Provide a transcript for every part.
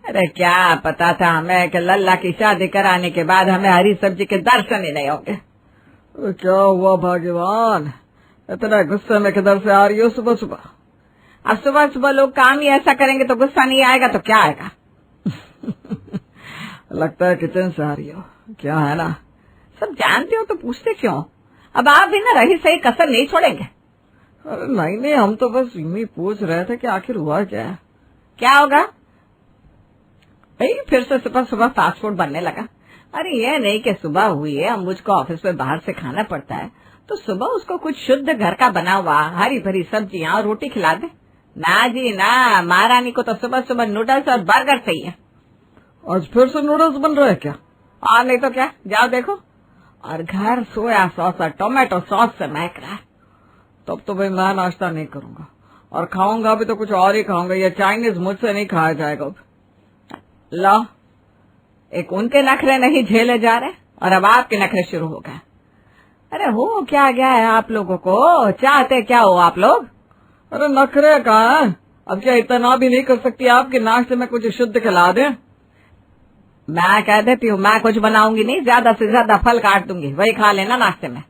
अरे क्या पता था हमें कि लल्ला की शादी कराने के बाद हमें हरी सब्जी के दर्शन ही नहीं होंगे। क्या हुआ भगवान, इतना गुस्से में किधर से आ रही हो सुबह सुबह? अब सुबह सुबह लोग काम ही ऐसा करेंगे तो गुस्सा नहीं आएगा तो क्या आएगा? लगता है किचन से आ रही हो। क्या है ना? सब जानते हो तो पूछते क्यों? अब आप भी ना रही सही कसर नहीं छोड़ेंगे। अरे नहीं, हम तो बस यूं ही पूछ रहे थे कि आखिर हुआ क्या है। क्या होगा भाई? फिर से सुबह सुबह फास्ट फूड बनने लगा। अरे ये नहीं कि सुबह हुई है अम्बुज को ऑफिस में बाहर से खाना पड़ता है तो सुबह उसको कुछ शुद्ध घर का बना हुआ हरी भरी सब्जियां और रोटी खिला दे। ना जी ना, महारानी को तो सुबह सुबह नूडल्स और बर्गर चाहिए। आज फिर से नूडल्स बन रहे हैं क्या? और नहीं तो क्या, जाओ देखो। और घर सोया सॉस और टोमेटो सॉस से महक रहा है। तब तो भाई मैं नाश्ता नहीं करूंगा, और खाऊंगा भी तो कुछ और ही खाऊंगा। ये चाइनीज मुझसे नहीं खाया जाएगा। लो, एक उनके नखरे नहीं झेले जा रहे और अब आपके नखरे शुरू हो गए। अरे हो क्या गया है आप लोगों को? चाहते क्या हो आप लोग? अरे नखरे कहाँ है? अब क्या इतना भी नहीं कर सकती आपके नाश्ते में कुछ शुद्ध खिला दे? मैं कह देती हूँ मैं कुछ बनाऊंगी नहीं, ज्यादा से ज्यादा फल काट दूंगी, वही खा लेना नाश्ते में।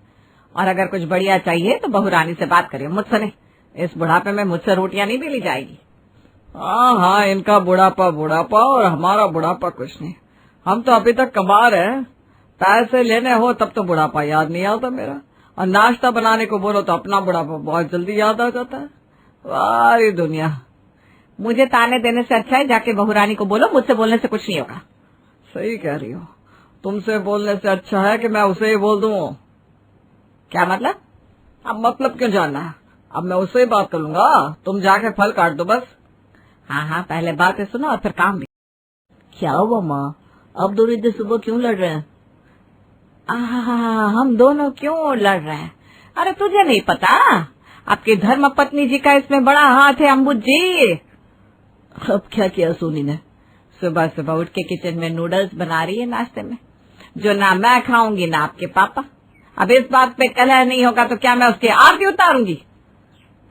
और अगर कुछ बढ़िया चाहिए तो बहू रानी से बात करिए, मुझसे नहीं। इस बुढ़ापे में मुझसे रोटियां नहीं मिली जाएगी। हाँ, इनका बुढ़ापा बुढ़ापा और हमारा बुढ़ापा कुछ नहीं। हम तो अभी तक कमा रहे हैं। पैसे लेने हो तब तो बुढ़ापा याद नहीं आता मेरा, और नाश्ता बनाने को बोलो तो अपना बुढ़ापा बहुत जल्दी याद आ जाता है। सारी दुनिया। मुझे ताने देने से अच्छा है जाके बहू रानी को बोलो, मुझसे बोलने से कुछ नहीं होगा। सही कह रही हो, तुमसे बोलने से अच्छा है कि मैं उसे ही बोल दूं। क्या मतलब? अब मतलब क्यों जानना है? अब मैं उससे ही बात कर लूंगा, तुम जाके फल काट दो बस। हाँ हाँ, पहले बातें सुनो और फिर काम भी। क्या हुआ माँ, अब दोनों इतने सुबह क्यों लड़ रहे हैं? हम दोनों क्यों लड़ रहे हैं? अरे तुझे नहीं पता? आपकी धर्म पत्नी जी का इसमें बड़ा हाथ है अम्बुज जी। अब क्या किया सोनी ने? सुबह सुबह उठ के किचन में नूडल्स बना रही है नाश्ते में, जो ना मैं खाऊंगी ना आपके पापा। अब इस बात पे कलह नहीं होगा तो क्या मैं उसकी आरती उतारूंगी?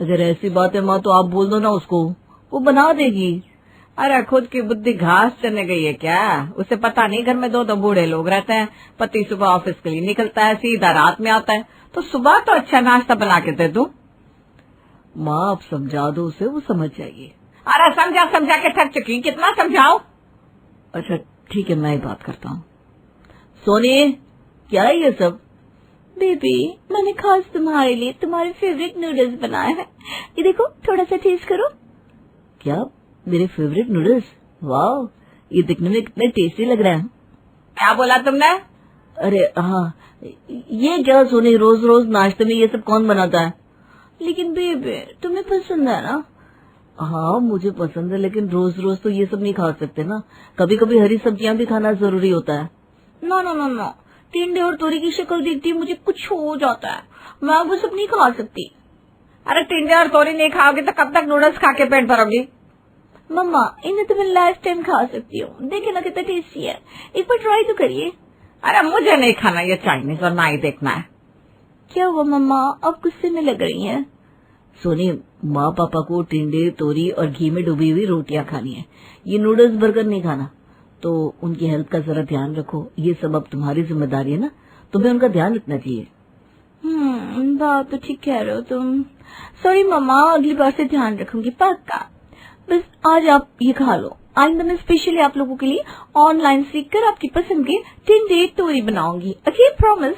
अगर ऐसी बात है माँ तो आप बोल दो ना उसको, वो बना देगी। अरे खुद की बुद्धि घास चलने गई है क्या? उसे पता नहीं घर में दो बूढ़े लोग रहते हैं, पति सुबह ऑफिस के लिए निकलता है, सीधा रात में आता है, तो सुबह तो अच्छा नाश्ता बना के दे दूं। माँ आप समझा दो उसे, वो समझ जाएगी। अरे समझा समझा के थक चुकी, कितना समझाओ? अच्छा ठीक है, मैं ही बात करता हूँ। सोनी, क्या है ये सब? बेबी, मैंने खास तुम्हारे लिए तुम्हारे फेवरेट नूडल्स बनाए हैं। ये देखो, थोड़ा सा टेस्ट करो। क्या, मेरे फेवरेट नूडल्स? वाह, ये दिखने में कितने टेस्टी लग रहे हैं। क्या बोला तुमने? अरे हाँ, ये क्या सोनी, रोज रोज नाश्ते में ये सब कौन बनाता है? लेकिन बेबी तुम्हें पसंद है ना? हाँ मुझे पसंद है, लेकिन रोज रोज तो ये सब नहीं खा सकते ना। कभी कभी हरी सब्जियां भी खाना जरूरी होता है। नो नो नो नो, टिंडे और तोरी की शक्ल देखती मुझे कुछ हो जाता है, मैं वो सब नहीं खा सकती। अरे टिंडे और तोरी नहीं खाओगी तो कब तक नूडल्स खा के पेट भरोगी? मम्मा, इन्हें तो मैं लाइफ टाइम खा सकती हूँ। देखे ना कितना टेस्टी है, एक बार ट्राई तो करिए। अरे मुझे नहीं खाना ये चाइनीज, और ना ही देखना है। क्या हुआ मम्मा, आप गुस्से में लग रही हैं? सोनी, माँ पापा को टिंडे तोरी और घी में डूबी हुई रोटियां खानी है, ये नूडल्स बर्गर नहीं खाना। तो उनकी हेल्थ का जरा ध्यान रखो, ये सब अब तुम्हारी जिम्मेदारी है ना, तुम्हें उनका ध्यान रखना चाहिए। बात तो ठीक कह रहे हो तुम। सॉरी मम्मा, अगली बार से ध्यान रखूंगी पक्का। बस आज आप ये खा लो, आइंदा मैं स्पेशली आप लोगों के लिए ऑनलाइन सीखकर आपकी पसंद के टिंडे तोरी बनाऊंगी। Okay, promise.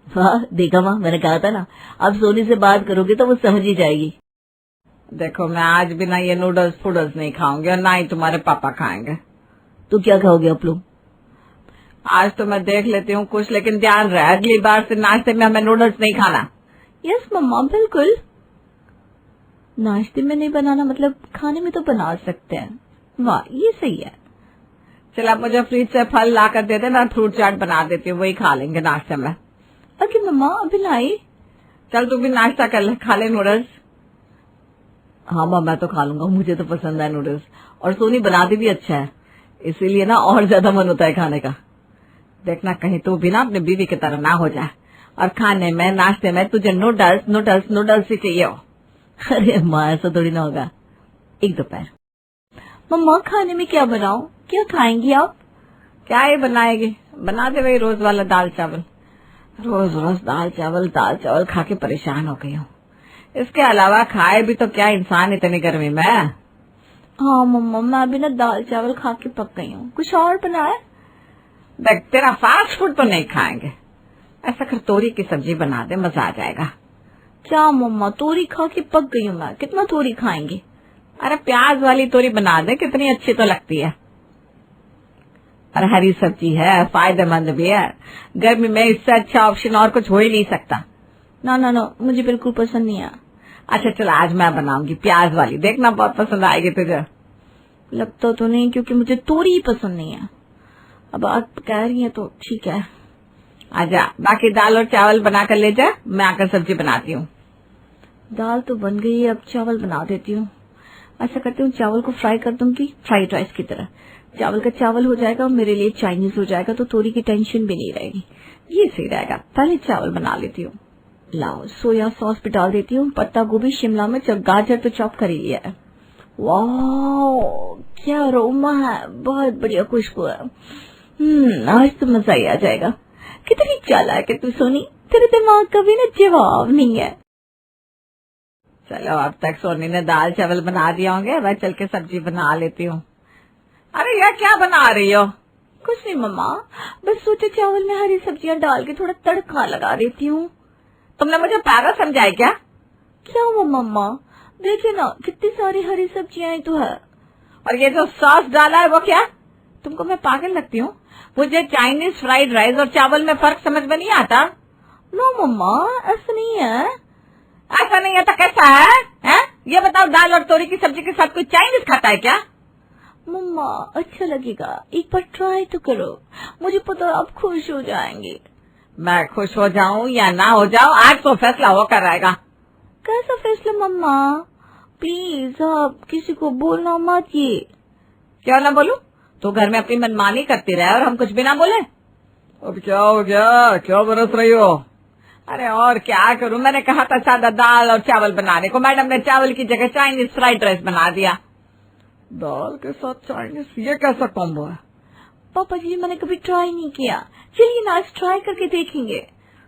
वाह, देखा माँ, मैंने कहा था ना, अब सोनी से बात करोगे तो वो समझ ही जाएगी। देखो मैं आज भी ना ये नूडल्स फूडल्स नहीं खाऊंगी, और ना ही तुम्हारे पापा खाएंगे। तो क्या खाओगे आप लोग? आज तो मैं देख लेती हूँ कुछ, लेकिन ध्यान रहे अगली बार से नाश्ते में हमें नूडल्स नहीं खाना। यस मम्मा, बिल्कुल। नाश्ते में नहीं बनाना मतलब खाने में तो बना सकते हैं। वाह, ये सही है। चल आप मुझे फ्रिज से फल ला कर दे दे, मैं फ्रूट चाट बना देती हूँ, वही खा लेंगे नाश्ते में। ओके मम्मा, अभी लाई। चल तू भी नाश्ता कर ले, खा ले नूडल्स। हाँ माँ, मैं तो खा लूंगा, मुझे तो पसंद है नूडल्स, और सोनी बनाती भी अच्छा है, इसीलिए ना और ज्यादा मन होता है खाने का। देखना कहीं तू भी ना अपनी बीवी की तरह ना हो जाए, और खाने में नाश्ते में तुझे नूडल्स नूडल्स नूडल्स ही चाहिए हो। अरे माँ, ऐसा थोड़ी ना होगा। एक दोपहर। मम्मा, खाने में क्या बनाऊं? क्या खाएंगी आप? क्या ही बनाएगी? बना दे वही रोज वाला दाल चावल। रोज रोज दाल चावल खा के परेशान हो गई हूँ। इसके अलावा खाए भी तो क्या इंसान इतनी गर्मी में। हाँ मम्मा, मैं भी ना दाल चावल खा के पक गई हूँ। कुछ और बनाए? देख, तेरा फास्ट फूड तो नहीं खाएंगे। ऐसा कर तोरी की सब्जी बना दे, मजा आ जाएगा। क्या मम्मा, तोरी खा के पक गई हूँ मैं। कितना तोरी खाएंगे? अरे प्याज वाली तोरी बना दे, कितनी अच्छी तो लगती है। और हरी सब्जी है, फायदेमंद भी है। गर्मी में इससे अच्छा ऑप्शन और कुछ हो ही नहीं सकता। ना ना ना, मुझे बिल्कुल पसंद नहीं है। अच्छा चल, आज मैं बनाऊंगी प्याज वाली, देखना बहुत पसंद आएगी तुझे। लगता तो नहीं, क्योंकि मुझे तोरी ही पसंद नहीं है। अब आप कह रही हैं तो ठीक है। आजा, बाकी दाल और चावल बना कर ले जा, मैं आकर सब्जी बनाती हूँ। दाल तो बन गई है, अब चावल बना देती हूँ। ऐसा करती हूँ, चावल को फ्राई कर दूंगी, फ्राइड राइस की तरह। चावल का चावल हो जाएगा, मेरे लिए चाइनीज हो जाएगा, तो तोरी की टेंशन भी नहीं रहेगी। ये सही रहेगा। पहले चावल बना लेती हूँ। लाओ, सोया सॉस भी डाल देती हूँ। पत्ता गोभी, शिमला मिर्च और गाजर तो चॉप कर ही लिया है। वाह, क्या अरोमा है, बहुत बढ़िया खुशबू है। आज तो मजा ही आ जाएगा। कितनी चालाक है तू सोनी, तेरे दिमाग का भी ना जवाब नहीं है। चलो, अब तक सोनी ने दाल चावल बना दिया होंगे, मैं चल के सब्जी बना लेती हूँ। अरे यार, क्या बना रही हो? कुछ नहीं मम्मा, बस सोचा चावल में हरी सब्जियां डाल के थोड़ा तड़का लगा देती हूँ। तुमने मुझे पागल समझा है क्या? क्या हुआ मम्मा, देखिए ना कितनी सारी हरी सब्जियां तो है। और ये जो सॉस डाला है वो क्या? तुमको मैं पागल लगती हूँ? मुझे चाइनीज फ्राइड राइस और चावल में फर्क समझ में नहीं आता। नो मम्मा, ऐसा नहीं है। ऐसा नहीं है तो कैसा है? ये बताओ, दाल और तोरी की सब्जी के साथ कोई चाइनीज खाता है क्या? मम्मा, अच्छा लगेगा, एक बार ट्राई तो करो। मुझे पता है आप खुश हो जाएंगे। मैं खुश हो जाऊं या ना हो जाऊं, आज तो फैसला होकर रहेगा। कैसा फैसला मम्मा? प्लीज आप किसी को बोलना मत। ये क्यों ना बोलूं? तो घर में अपनी मनमानी करती रहे और हम कुछ भी ना बोले। अब क्या हो गया, क्या बरस रही हो? अरे और क्या करूं, मैंने कहा था सादा दाल और चावल बनाने को, मैडम ने चावल की जगह चाइनीज फ्राइड राइस बना दिया। दाल के साथ चाइनीज, ये कैसा कॉम्बो है? पापा जी, मैंने कभी ट्राई नहीं किया। चलिए ना, आज ट्राई करके देखेंगे।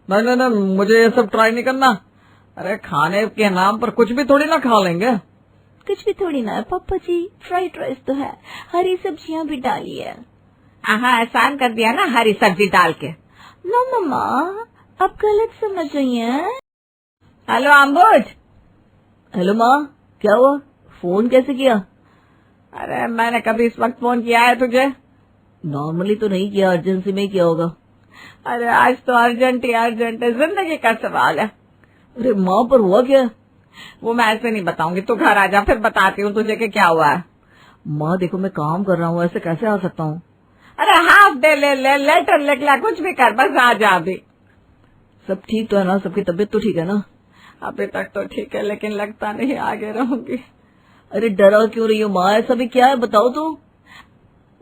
नहीं नहीं, मुझे ये सब ट्राई नहीं करना। अरे खाने के नाम पर कुछ भी थोड़ी ना खा लेंगे। कुछ भी थोड़ी ना है पापा जी, फ्राइड राइस तो है, हरी सब्जियां भी डाली है। हाँ, एहसान कर दिया ना हरी सब्जी डाल के। नो मम्मा, आप गलत समझ रही हैं। हेलो अम्बुज। हेलो माँ, क्या हुआ, फोन कैसे किया? अरे मैंने कभी इस वक्त फोन किया है तुझे? नॉर्मली तो नहीं किया, अर्जेंसी में किया होगा। अरे आज तो अर्जेंट ही अर्जेंट है, जिंदगी का सवाल है। अरे माँ, पर हुआ क्या? वो मैं ऐसे नहीं बताऊंगी, तू घर आ जा, फिर बताती हूँ तुझे कि क्या हुआ है। माँ देखो, मैं काम कर रहा हूँ, ऐसे कैसे आ सकता हूँ? अरे हाफ डे ले ले, लेटर लिख ला, कुछ भी कर, बस आ जा अभी। सब ठीक तो है ना? सबकी तबीयत तो ठीक है ना? अभी तक तो ठीक है, लेकिन लगता नहीं आगे रहूंगी। अरे डरा क्यों रही हो माँ, ऐसा भी क्या है, बताओ तो।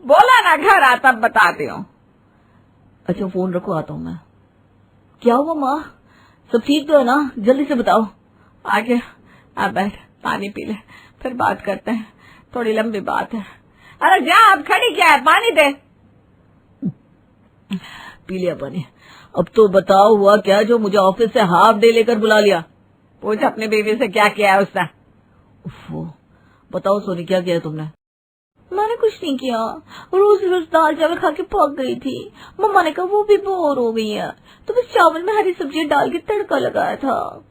बोला ना घर आ तब बताती हूँ। अच्छा फोन रखो, आता हूँ मैं। क्या हुआ माँ, सब ठीक तो है ना? जल्दी से बताओ। आगे आ, बैठ, पानी पी ले, फिर बात करते हैं, थोड़ी लंबी बात है। अरे जा, अब खड़ी क्या है, पानी दे। पी लिया पानी। अब तो बताओ, हुआ क्या जो मुझे ऑफिस से हाफ डे लेकर बुला लिया? पूछ अपनी बीवी से क्या किया है उसने। बताओ सोनी, क्या किया तुमने? मैंने कुछ नहीं किया, रोज रोज दाल चावल खा के पक गई थी। मम्मा ने कहा वो भी बोर हो गई है, तो बस चावल में हरी सब्जियां डाल के तड़का लगाया था।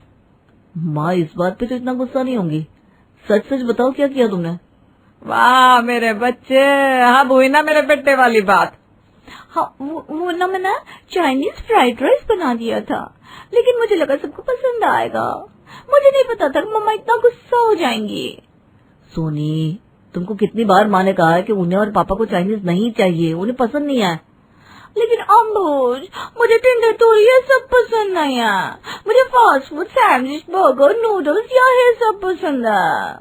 माँ इस बात पे तो इतना गुस्सा नहीं होंगी, सच सच बताओ क्या किया तुमने? वाह मेरे बच्चे, हाँ हुई ना मेरे बेटे वाली बात। हाँ वो ना मैंने चाइनीज फ्राइड राइस बना दिया था, लेकिन मुझे लगा सबको पसंद आएगा। मुझे नहीं पता था मम्मा इतना गुस्सा हो जाएंगी। सोनी, तुमको कितनी बार माँ ने कहा है कि उन्हें और पापा को चाइनीज नहीं चाहिए, उन्हें पसंद नहीं है। लेकिन अम्बुज, मुझे टिंडर तोरी ये सब पसंद नहीं है। मुझे fast food, sandwich, burger, noodles ये सब पसंद है।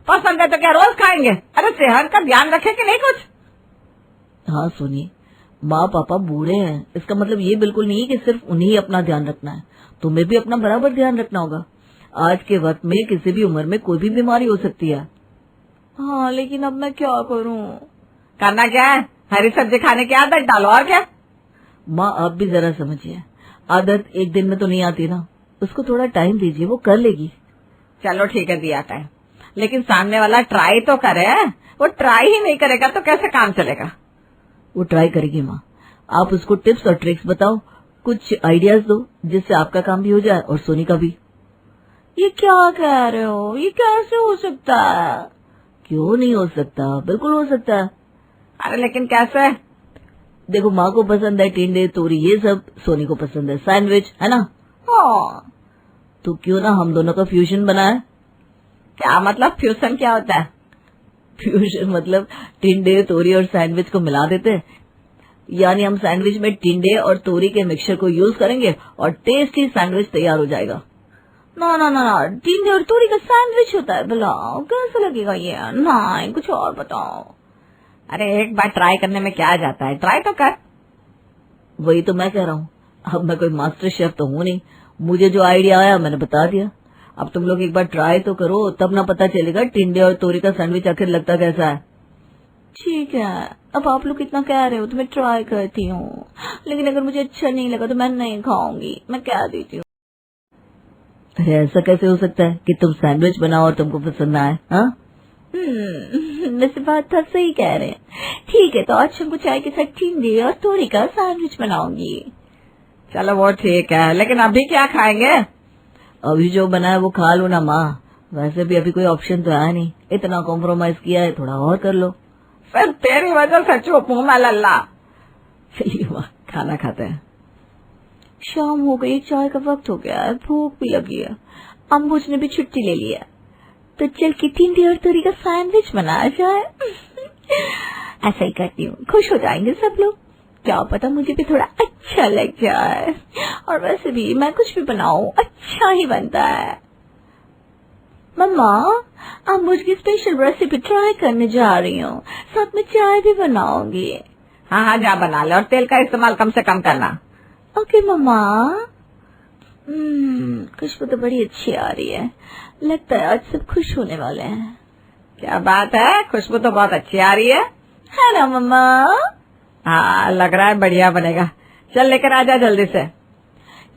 पसंद है तो क्या रोज खाएंगे? अरे सेहत का ध्यान रखे कि नहीं कुछ? हाँ सोनी, माँ पापा बूढ़े हैं, इसका मतलब ये बिल्कुल नहीं है कि सिर्फ उन्हें ही अपना ध्यान रखना है, तुम्हें भी अपना बराबर ध्यान रखना होगा। आज के वक्त में किसी भी उम्र में कोई भी बीमारी हो सकती है। हाँ लेकिन अब मैं क्या करूँ? करना क्या है, हरी सब्जी खाने की आदत डालो और क्या। माँ आप भी जरा समझिए, आदत एक दिन में तो नहीं आती ना, उसको थोड़ा टाइम दीजिए, वो कर लेगी। चलो ठीक है, दिया टाइम, लेकिन सामने वाला ट्राई तो करे। वो ट्राई ही नहीं करेगा तो कैसे काम चलेगा। वो ट्राई करेगी माँ, आप उसको टिप्स और ट्रिक्स बताओ, कुछ आइडियाज दो जिससे आपका काम भी हो जाए और सोनी का भी। ये क्या कह रहे हो, ये कैसे हो सकता है? क्यों नहीं हो सकता, बिल्कुल हो सकता है। अरे लेकिन कैसे? देखो माँ को पसंद है टिंडे तोरी ये सब, सोनी को पसंद है सैंडविच, है ना। हाँ, तो क्यों ना हम दोनों का फ्यूजन बनाए। क्या मतलब फ्यूजन क्या होता है? फ्यूजन मतलब टिंडे तोरी और सैंडविच को मिला देते हैं, यानी हम सैंडविच में टिंडे और तोरी के मिक्सचर को यूज करेंगे और टेस्टी सैंडविच तैयार हो जाएगा। ना ना ना ना, टिंडे और तोरी का सैंडविच होता है भला, कैसा लगेगा ये? नहीं, कुछ और बताओ। अरे एक बार ट्राई करने में क्या जाता है, ट्राई तो कर। वही तो मैं कह रहा हूँ, अब मैं कोई मास्टर शेफ तो हूँ नहीं, मुझे जो आइडिया आया मैंने बता दिया। अब तुम लोग एक बार ट्राई तो करो, तब ना पता चलेगा टिंडे और तोरी का सैंडविच आखिर लगता कैसा है। ठीक है, अब आप लोग इतना कह रहे हो तो मैं ट्राई करती हूँ, लेकिन अगर मुझे अच्छा नहीं लगा तो मैं नहीं खाऊंगी, मैं कह देती हूँ। अरे ऐसा कैसे हो सकता है कि तुम सैंडविच बनाओ और तुमको पसंद ना आए। हाँ वैसे बात तो सही कह रहे हैं। ठीक है, तो आज शाम को चाय के साथ टिंडे और तोरी का सैंडविच बनाऊंगी। चलो वो ठीक है, लेकिन अभी क्या खाएंगे? अभी जो बना है वो खा लो ना माँ, वैसे भी अभी कोई ऑप्शन तो है नहीं, इतना कॉम्प्रोमाइज किया है, थोड़ा और कर लो। सर तेरी वजह से चुप हूँ मैं लल्ला। चलिए माँ खाना खाते हैं। शाम हो गई, चाय का वक्त हो गया है, भूख भी लगी है। अम्बुज ने भी छुट्टी ले लिया, तो चल के टिंडे और तोरी का सैंडविच बनाया जाए। ऐसा ही करती हूँ, खुश हो जाएंगे सब लोग, क्या पता मुझे भी थोड़ा अच्छा लग जाए। और वैसे भी मैं कुछ भी बनाऊं अच्छा ही बनता है। मम्मा, अम्बुज की स्पेशल रेसिपी ट्राई करने जा रही हूँ, साथ में चाय भी बनाऊंगी। हाँ हाँ जा बना ले, और तेल का इस्तेमाल कम से कम करना। ओके मम्मा। खुशबू तो बड़ी अच्छी आ रही है, लगता है आज सब खुश होने वाले हैं। क्या बात है, खुशबू तो बहुत अच्छी आ रही है ना मम्मा? हाँ लग रहा है बढ़िया बनेगा, चल लेकर आ जा जल्दी से।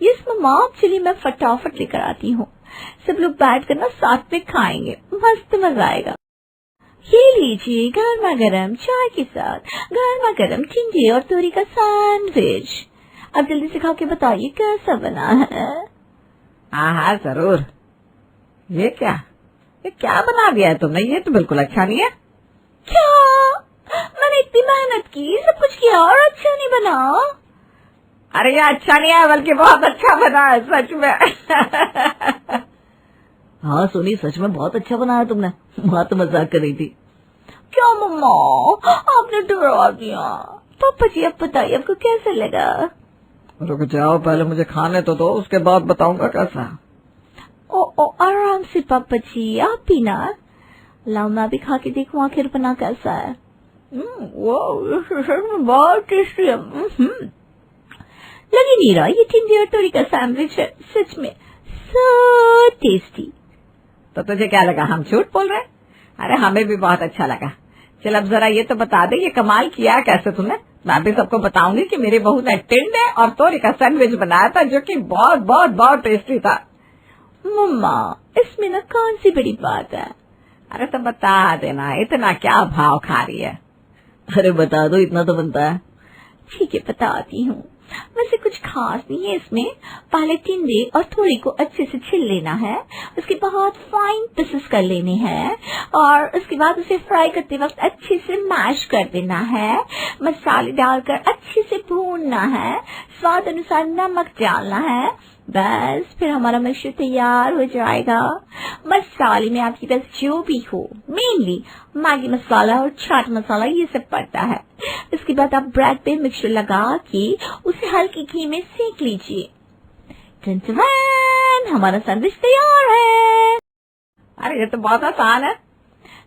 यस मम्मा, चलिए मैं फटाफट लेकर आती हूँ, सब लोग बैठ कर ना साथ में खाएंगे, मस्त मजा आएगा। ये लीजिए गर्मा गर्म चाय के साथ गर्मा गर्म टिंडे और तोरी का सैंडविच। अब जल्दी से खा के बताइए कैसा बना है। हाँ हाँ जरूर। ये क्या बना दिया है तुमने, ये तो बिल्कुल अच्छा नहीं है। क्या? मैंने इतनी मेहनत की, सब कुछ किया और अच्छा नहीं बना? अरे ये अच्छा नहीं है, बल्कि बहुत अच्छा बना है सच में। हाँ सोनी सच में बहुत अच्छा बनाया तुमने, माँ तो मजाक कर रही थी। क्या मम्मा, आपने डरा दिया। पापा जी अब बताइए आपको कैसा लगा? रुक जाओ, पहले मुझे खाने तो दो, उसके बाद बताऊंगा कैसा। ओ आराम से पापा जी, आप भी ना। लाओ मैं भी खा के देखूं आखिर बना कैसा है। बहुत टेस्टी है। लगी नहीं रहा ये टिंडे और तोरी का सैंडविच है, सच में सो टेस्टी। तो तुझे क्या लगा हम झूठ बोल रहे? अरे हमें भी बहुत अच्छा लगा। चल अब जरा ये तो बता दे, ये कमाल किया कैसे तुमने? मैं भी सबको बताऊंगी कि मेरी बहू ने टिंडे और तोरी का सैंडविच बनाया था, जो कि बहुत बहुत बहुत टेस्टी था। मम्मा इसमें ना कौन सी बड़ी बात है? अरे तो बता देना, इतना क्या भाव खा रही है? अरे बता दो, इतना तो बनता है। ठीक है बताती हूँ, वैसे कुछ खास नहीं है इसमें। पहले टिंडे और तोरी को अच्छे से छिल लेना है, उसके बाद फाइन पीसेस कर लेने हैं, और उसके बाद उसे फ्राई करते वक्त अच्छे से मैश कर देना है। मसाले डालकर अच्छे से भूनना है, स्वाद अनुसार नमक डालना है, बस फिर हमारा मिक्सचर तैयार हो जाएगा। मसाले में आपके पास जो भी हो, मेनली मैगी मसाला और चाट मसाला ये सब पड़ता है। इसके बाद आप ब्रेड पे मिक्सचर लगा के उसे हल्के घी में सेक लीजिए। हमारा सैंडविच तैयार है। अरे ये तो बहुत आसान है।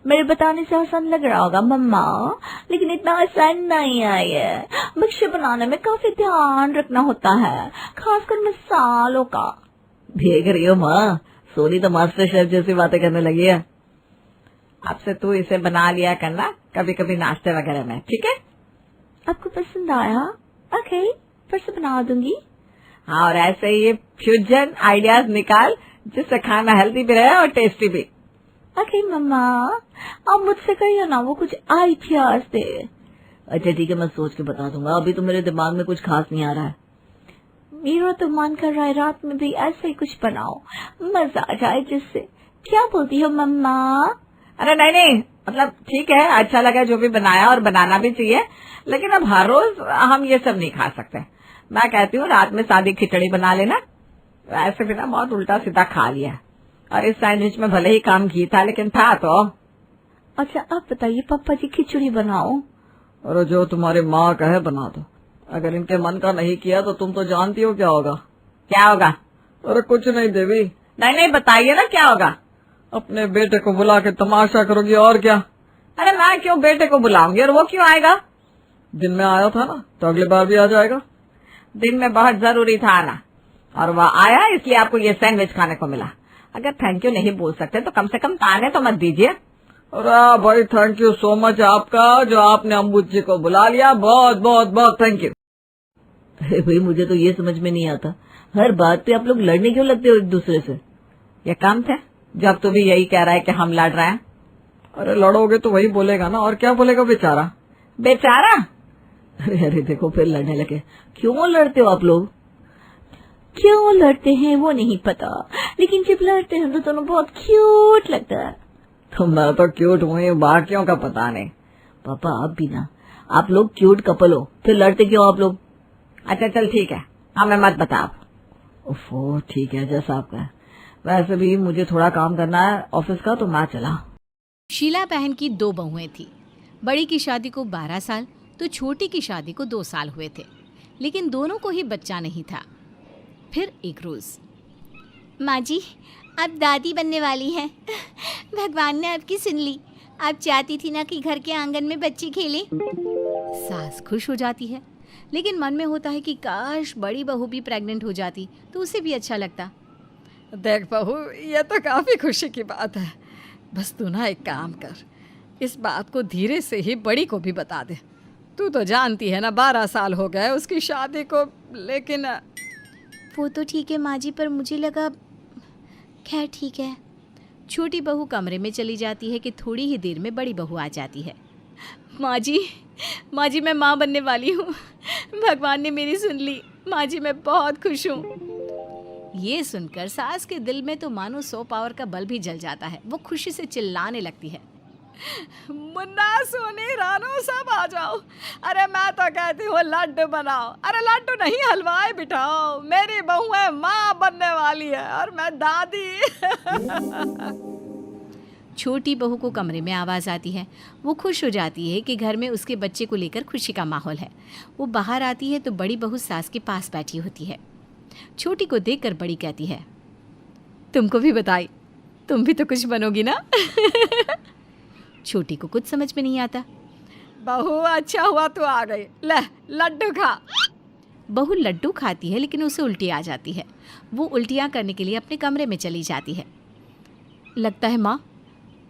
मेरे बताने से आसान लग रहा होगा मम्मा, लेकिन इतना आसान नहीं है। मिक्सचर बनाने में काफी ध्यान रखना होता है, खासकर मसालों का। देख रही हो माँ, सोनी तो मास्टर शेफ जैसी बातें करने लगी है। अब से तू इसे बना लिया करना कभी कभी नाश्ते वगैरह में, ठीक है? आपको पसंद आया? ओके, फिर से बना दूंगी। हाँ, और ऐसे ही ये फ्यूजन आइडियाज निकाल जिससे खाना हेल्दी भी रहे और टेस्टी भी। ओके मम्मा, आप मुझसे कहिए ना वो कुछ आइडियाज दे। अच्छा ठीक है, मैं सोच के बता दूंगा, अभी तो मेरे दिमाग में कुछ खास नहीं आ रहा है। मेरा तो मन कर रहा है रात में भी ऐसे ही कुछ बनाओ, मजा आ जाए जिससे। क्या बोलती हो मम्मा? अरे नहीं नहीं, मतलब ठीक है, अच्छा लगा जो भी बनाया और बनाना भी चाहिए, लेकिन अब हर रोज हम ये सब नहीं खा सकते। मैं कहती हूँ रात में सादी खिचड़ी बना लेना। ऐसे भी ना बहुत उल्टा सीधा खा लिया, और इस सैंडविच में भले ही कम घी था लेकिन था तो। अच्छा आप बताइए पापा जी, खिचड़ी बनाओ? और जो तुम्हारी माँ कहे बना दो, अगर इनके मन का नहीं किया तो तुम तो जानती हो क्या होगा। क्या होगा? अरे कुछ नहीं देवी। नहीं नहीं, बताइए ना क्या होगा। अपने बेटे को बुला के तमाशा करोगी और क्या। अरे मैं क्यों बेटे को बुलाऊंगी, और वो क्यों आएगा? दिन में आया था ना, तो अगली बार भी आ जाएगा। दिन में बहुत जरूरी था आना, और वह आया इसलिए आपको ये सैंडविच खाने को मिला। अगर थैंक यू नहीं बोल सकते तो कम से कम ताने तो मत दीजिए। अरे भाई थैंक यू सो मच आपका, जो आपने अम्बुज जी को बुला लिया, बहुत बहुत बहुत थैंक यू। अरे भाई मुझे तो ये समझ में नहीं आता, हर बात पे आप लोग लड़ने क्यों लगते हो एक दूसरे से? ये काम थे जब तू भी यही कह रहा है कि हम लड़ रहे हैं। अरे लड़ोगे तो वही बोलेगा ना, और क्या बोलेगा बेचारा। बेचारा? अरे देखो फिर लड़ने लगे। क्यों लड़ते हो आप लोग? क्यों लड़ते हैं वो नहीं पता, लेकिन जब लड़ते हैं तो दोनों बहुत क्यूट लगता है। तो मैं तो क्यूट हुई, बाकियों का पता नहीं। पापा आप भी ना, आप लोग क्यूट कपल हो, फिर लड़ते क्यों आप लोग? अच्छा चल ठीक है, हमें मत बता आप। ओफो ठीक है, जैसा आपका है। वैसे भी मुझे थोड़ा काम करना है ऑफिस का, तो मैं चला। शीला बहन की 2 बहुएं थी। बड़ी की शादी को 12 साल तो छोटी की शादी को 2 साल हुए थे, लेकिन दोनों को ही बच्चा नहीं था। फिर एक रोज, माँ जी आप दादी बनने वाली हैं। भगवान ने आपकी सुन ली। आप चाहती थी ना कि घर के आंगन में बच्चे खेलें। सास खुश हो जाती है, लेकिन मन में होता है कि काश बड़ी बहू भी प्रेग्नेंट हो जाती तो उसे भी अच्छा लगता। देख बहू, ये तो काफी खुशी की बात है, बस तू ना एक काम कर, इस बात को धीरे से ही बड़ी को भी बता दे। तू तो जानती है ना 12 साल हो गए उसकी शादी को, लेकिन वो तो ठीक है माँ जी, पर मुझे लगा। खैर ठीक है। छोटी बहू कमरे में चली जाती है कि थोड़ी ही देर में बड़ी बहू आ जाती है। माँ जी मैं माँ बनने वाली हूँ, भगवान ने मेरी सुन ली। माँ जी मैं बहुत खुश हूँ। ये सुनकर सास के दिल में तो मानो 100 पावर का बल्ब भी जल जाता है। वो खुशी से चिल्लाने लगती है, मुन्ना सोनी रानो सब आ जाओ। अरे मैं तो कहती हूँ लड्डू बनाओ। अरे लड्डू नहीं, हलवाई बिठाओ। मेरी बहू है माँ बनने वाली है और मैं दादी। छोटी बहू को कमरे में आवाज़ आती है। वो खुश हो जाती है कि घर में उसके बच्चे को लेकर खुशी का माहौल है। वो बाहर आती है तो बड़ी बहू सास के पास बैठी होती है। छोटी को देखकर बड़ी कहती है, तुमको भी बताई, तुम भी तो कुछ बनोगी ना। छोटी को कुछ समझ में नहीं आता। बहू अच्छा हुआ तू आ गई, ले लड्डू खा। बहू लड्डू खाती है लेकिन उसे उल्टी आ जाती है। वो उल्टियाँ करने के लिए अपने कमरे में चली जाती है। लगता है माँ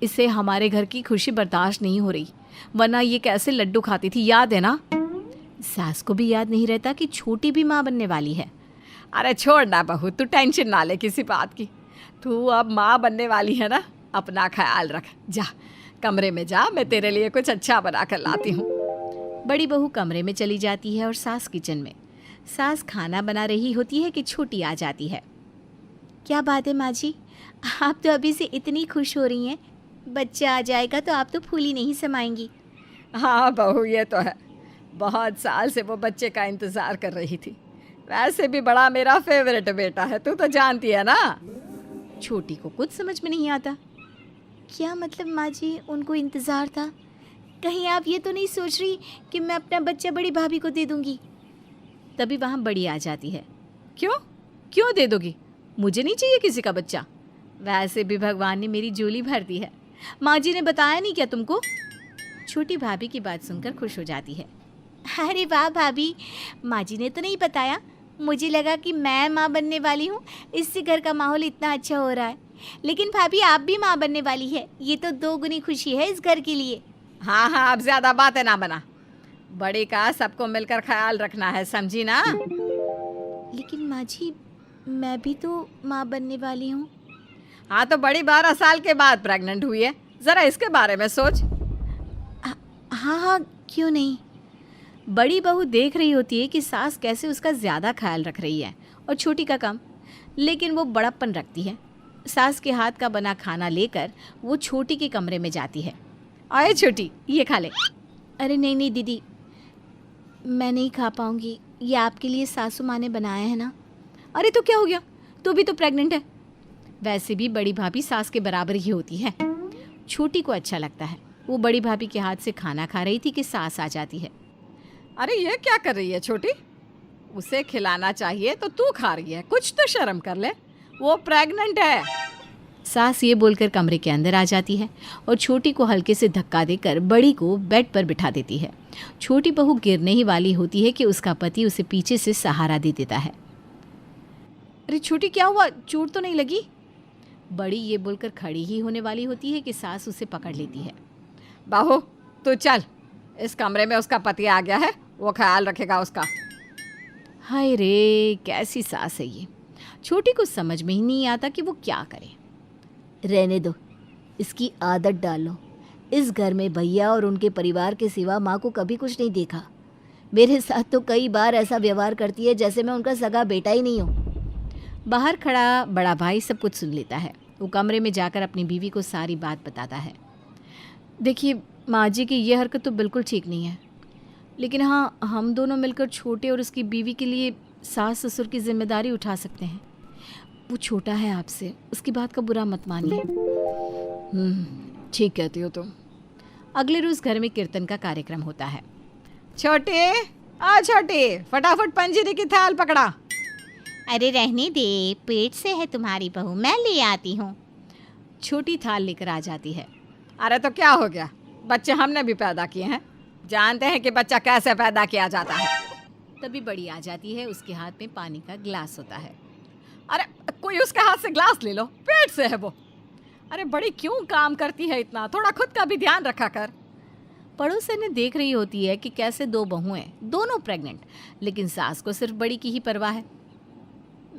इसे हमारे घर की खुशी बर्दाश्त नहीं हो रही, वरना ये कैसे लड्डू खाती थी, याद है ना। सास को भी याद नहीं रहता कि छोटी भी माँ बनने वाली है। अरे छोड़ ना बहू, तू टेंशन ना ले किसी बात की। तू अब माँ बनने वाली है ना, अपना ख्याल रख। जा कमरे में जा, मैं तेरे लिए कुछ अच्छा बना कर लाती हूँ। बड़ी बहू कमरे में चली जाती है और सास किचन में। सास खाना बना रही होती है कि छोटी आ जाती है। क्या बात है माँ जी, आप तो अभी से इतनी खुश हो रही हैं। बच्चा आ जाएगा तो आप तो फूली नहीं समाएंगी। हाँ बहू ये तो है, बहुत साल से वो बच्चे का इंतज़ार कर रही थी। वैसे भी बड़ा मेरा फेवरेट बेटा है, तू तो जानती है ना। छोटी को कुछ समझ में नहीं आता। क्या मतलब माँ जी, उनको इंतज़ार था? कहीं आप ये तो नहीं सोच रही कि मैं अपना बच्चा बड़ी भाभी को दे दूँगी? तभी वहाँ बड़ी आ जाती है। क्यों दे दोगी? मुझे नहीं चाहिए किसी का बच्चा। वैसे भी भगवान ने मेरी झोली भर दी है। माँ जी ने बताया नहीं क्या तुमको? छोटी भाभी की बात सुनकर खुश हो जाती है। अरे वाह भाभी, माँ जी ने तो नहीं बताया। मुझे लगा कि मैं माँ बनने वाली हूँ, इससे घर का माहौल इतना अच्छा हो रहा है। लेकिन भाभी आप भी माँ बनने वाली है, ये तो 2 गुनी खुशी है इस घर के लिए। हाँ हाँ, अब ज्यादा बातें ना बना। बड़ी का सबको मिलकर ख्याल रखना है, समझी ना? लेकिन माँ जी, मैं भी तो माँ बनने वाली हूँ। हाँ तो बड़ी 12 साल के बाद प्रेग्नेंट हुई है, जरा इसके बारे में सोच। हाँ हाँ, क्यों नहीं। बड़ी बहू देख रही होती है कि सास कैसे उसका ज़्यादा ख्याल रख रही है और छोटी का कम, लेकिन वो बड़प्पन रखती है। सास के हाथ का बना खाना लेकर वो छोटी के कमरे में जाती है। आए छोटी, ये खा ले। अरे नहीं नहीं दीदी, मैं नहीं खा पाऊँगी, ये आपके लिए सासू माँ ने बनाया है ना। अरे तो क्या हो गया, तू भी तो प्रेग्नेंट है। वैसे भी बड़ी भाभी सास के बराबर ही होती है। छोटी को अच्छा लगता है। वो बड़ी भाभी के हाथ से खाना खा रही थी कि सास आ जाती है। अरे ये क्या कर रही है छोटी? उसे खिलाना चाहिए तो तू खा रही है, कुछ तो शर्म कर ले, वो प्रेग्नेंट है। सास ये बोलकर कमरे के अंदर आ जाती है और छोटी को हल्के से धक्का देकर बड़ी को बेड पर बिठा देती है। छोटी बहू गिरने ही वाली होती है कि उसका पति उसे पीछे से सहारा दे देता है। अरे छोटी, क्या हुआ, चोट तो नहीं लगी? बड़ी ये बोलकर खड़ी ही होने वाली होती है कि सास उसे पकड़ लेती है। बहू तू चल, इस कमरे में उसका पति आ गया है, वो ख्याल रखेगा उसका। हाय रे, कैसी सास है ये। छोटी को समझ में ही नहीं आता कि वो क्या करे। रहने दो, इसकी आदत डालो। इस घर में भैया और उनके परिवार के सिवा माँ को कभी कुछ नहीं देखा। मेरे साथ तो कई बार ऐसा व्यवहार करती है जैसे मैं उनका सगा बेटा ही नहीं हूँ। बाहर खड़ा बड़ा भाई सब कुछ सुन लेता है। वो कमरे में जाकर अपनी बीवी को सारी बात बताता है। देखिए माँ जी की ये हरकत तो बिल्कुल ठीक नहीं है, लेकिन हाँ, हम दोनों मिलकर छोटे और उसकी बीवी के लिए सास ससुर की जिम्मेदारी उठा सकते हैं। वो छोटा है आपसे, उसकी बात का बुरा मत मानिए। ठीक कहती हो तुम। अगले रोज़ घर में कीर्तन का कार्यक्रम होता है। छोटे, आ छोटे, फटाफट पंजीरी की थाल पकड़ा। अरे रहने दे, पेट से है तुम्हारी बहू, मैं ले आती हूँ। छोटी थाल लेकर आ जाती है। अरे तो क्या हो गया, बच्चे हमने भी पैदा किए हैं, जानते हैं कि बच्चा कैसे पैदा किया जाता है। तभी बड़ी आ जाती है, उसके हाथ में पानी का ग्लास होता है। अरे कोई उसके हाथ से ग्लास ले लो, पेट से है वो। अरे बड़ी क्यों काम करती है इतना, थोड़ा खुद का भी ध्यान रखा कर। पड़ोसन ने देख रही होती है कि कैसे 2 बहुएं, दोनों प्रेग्नेंट, लेकिन सास को सिर्फ बड़ी की ही परवाह है।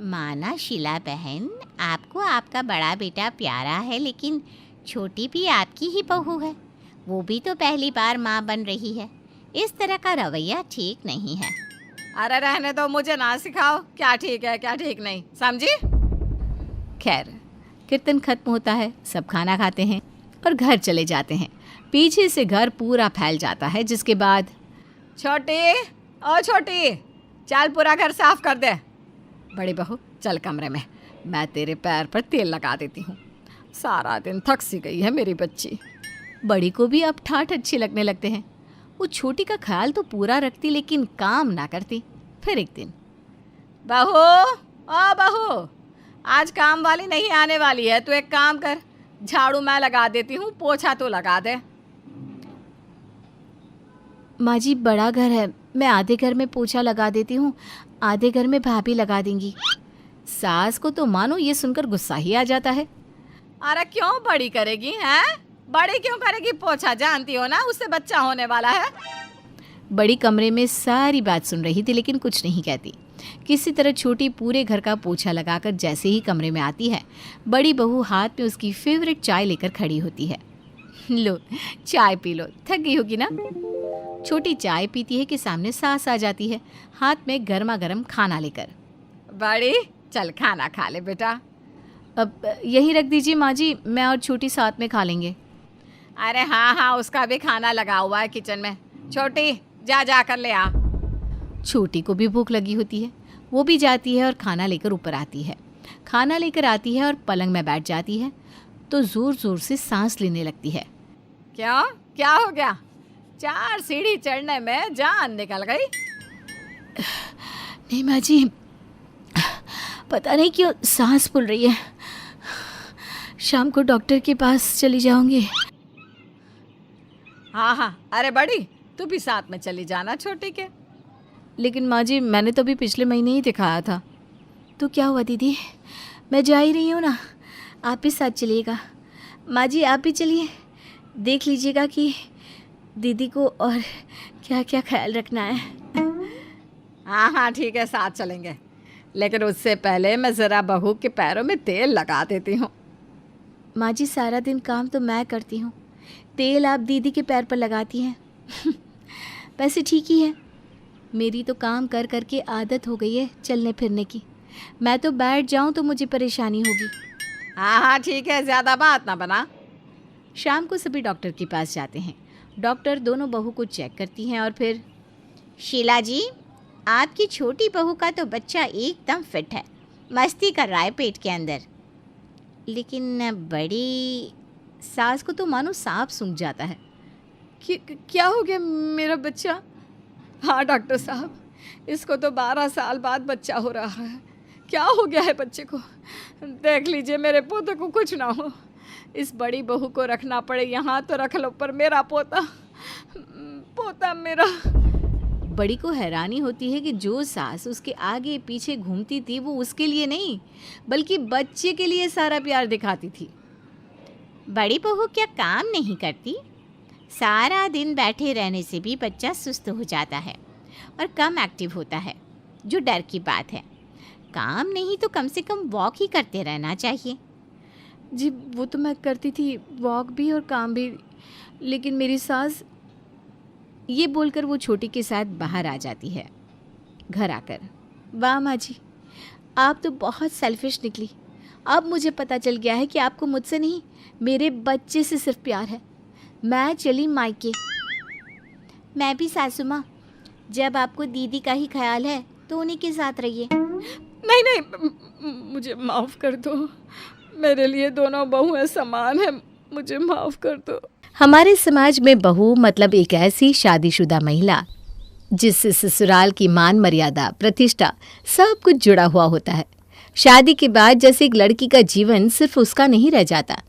माना शीला बहन, आपको आपका बड़ा बेटा प्यारा है, लेकिन छोटी भी आपकी ही बहू है, वो भी तो पहली बार माँ बन रही है। इस तरह का रवैया ठीक नहीं है। अरे रहने दो, मुझे ना सिखाओ क्या ठीक है क्या ठीक नहीं, समझी? खैर, कीर्तन खत्म होता है, सब खाना खाते हैं और घर चले जाते हैं। पीछे से घर पूरा फैल जाता है, जिसके बाद छोटी, ओ छोटी, चल पूरा घर साफ कर दे। बड़ी बहू चल कमरे में, मैं तेरे पैर पर तेल लगा देती हूँ, सारा दिन थक सी गई है मेरी बच्ची। बड़ी को भी अब ठाठ अच्छे लगने लगते हैं। वो छोटी का ख्याल तो पूरा रखती, लेकिन काम ना करती। फिर एक दिन, बहू, ओ बहू, आज काम वाली नहीं आने वाली है, तू एक काम कर, झाड़ू मैं लगा देती हूँ, पोछा तो लगा दे। माँ जी बड़ा घर है, मैं आधे घर में पोछा लगा देती हूँ, आधे घर में भाभी लगा देंगी। सास को तो मानो ये सुनकर गुस्सा ही आ जाता है। अरे क्यों बड़ी करेगी, हैं? बड़ी क्यों करेगी पोछा, जानती हो ना उससे बच्चा होने वाला है। बड़ी कमरे में सारी बात सुन रही थी, लेकिन कुछ नहीं कहती। किसी तरह छोटी पूरे घर का पोछा लगाकर जैसे ही कमरे में आती है, बड़ी बहू हाथ में उसकी फेवरेट चाय लेकर खड़ी होती है। लो चाय पी लो, थक गई होगी ना। छोटी चाय पीती है कि सामने सास आ जाती है, हाथ में गर्मा गर्म खाना लेकर। बड़ी चल खाना खा ले बेटा। अब यहीं रख दीजिए माँ जी, मैं और छोटी साथ में खा लेंगे। अरे हाँ हाँ, उसका भी खाना लगा हुआ है किचन में, छोटी जा जा कर ले आ। छोटी को भी भूख लगी होती है, वो भी जाती है और खाना लेकर ऊपर आती है। खाना लेकर आती है और पलंग में बैठ जाती है तो ज़ोर ज़ोर से सांस लेने लगती है। क्यों, क्या हो गया? 4 सीढ़ी चढ़ने में जान निकल गई? नहीं माँ जी, पता नहीं क्यों सांस फूल रही है, शाम को डॉक्टर के पास चली जाऊंगी। हाँ हाँ, अरे बड़ी तू भी साथ में चली जाना छोटी के। लेकिन माँ जी, मैंने तो अभी पिछले महीने ही दिखाया था। तो क्या हुआ दीदी, मैं जा ही रही हूँ ना, आप भी साथ चलिएगा। माँ जी आप भी चलिए, देख लीजिएगा कि दीदी को और क्या क्या ख्याल रखना है। हाँ हाँ ठीक है, साथ चलेंगे, लेकिन उससे पहले मैं ज़रा बहू के पैरों में तेल लगा देती हूँ। माँ जी सारा दिन काम तो मैं करती हूँ, तेल आप दीदी के पैर पर लगाती हैं। वैसे ठीक ही है, मेरी तो काम कर कर के आदत हो गई है चलने फिरने की। मैं तो बैठ जाऊँ तो मुझे परेशानी होगी। हाँ हाँ ठीक है, ज़्यादा बात ना बना। शाम को सभी डॉक्टर के पास जाते हैं। डॉक्टर दोनों बहू को चेक करती हैं और फिर, शीला जी, आपकी छोटी बहू का तो बच्चा एकदम फिट है, मस्ती कर रहा है पेट के अंदर। लेकिन बड़ी सास को तो मानो सांप सूंघ जाता है। क्या हो गया मेरा बच्चा? हाँ डॉक्टर साहब, इसको तो 12 साल बाद बच्चा हो रहा है। क्या हो गया है बच्चे को? देख लीजिए मेरे पोते को कुछ ना हो। इस बड़ी बहू को रखना पड़े यहाँ तो रख लो, पर मेरा पोता मेरा। बड़ी को हैरानी होती है कि जो सास उसके आगे पीछे घूमती थी वो उसके लिए नहीं बल्कि बच्चे के लिए सारा प्यार दिखाती थी। बड़ी बहू क्या काम नहीं करती? सारा दिन बैठे रहने से भी बच्चा सुस्त हो जाता है और कम एक्टिव होता है, जो डर की बात है। काम नहीं तो कम से कम वॉक ही करते रहना चाहिए। जी वो तो मैं करती थी, वॉक भी और काम भी, लेकिन मेरी सास, ये बोलकर वो छोटी के साथ बाहर आ जाती है। घर आकर, वाह माँ जी, आप तो बहुत सेल्फिश निकली। अब मुझे पता चल गया है कि आपको मुझसे नहीं मेरे बच्चे से सिर्फ प्यार है। मैं चली मायके। मैं भी सासू माँ, जब आपको दीदी का ही ख्याल है तो उन्हीं के साथ रहिए। नहीं, मुझे माफ़ कर दो, मेरे लिए दोनों बहुएं समान हैं, मुझे माफ़ कर दो। हमारे समाज में बहू मतलब एक ऐसी शादीशुदा महिला जिससे ससुराल की मान मर्यादा, प्रतिष्ठा सब कुछ जुड़ा हुआ होता है। शादी के बाद जैसे एक लड़की का जीवन सिर्फ उसका नहीं रह जाता,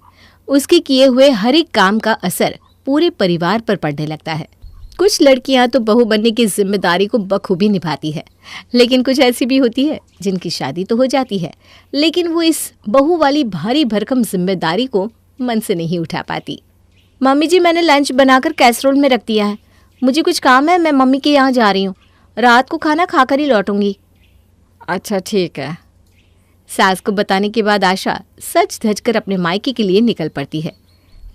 उसके किए हुए हर एक काम का असर पूरे परिवार पर पड़ने लगता है। कुछ लड़कियां तो बहू बनने की जिम्मेदारी को बखूबी निभाती है, लेकिन कुछ ऐसी भी होती है जिनकी शादी तो हो जाती है लेकिन वो इस बहू वाली भारी भरकम जिम्मेदारी को मन से नहीं उठा पाती। मम्मी जी, मैंने लंच बनाकर कैसरोल में रख दिया है, मुझे कुछ काम है, मैं मम्मी के यहाँ जा रही हूँ, रात को खाना खाकर ही लौटूंगी। अच्छा ठीक है। सास को बताने के बाद आशा सच धज कर अपने मायके के लिए निकल पड़ती है।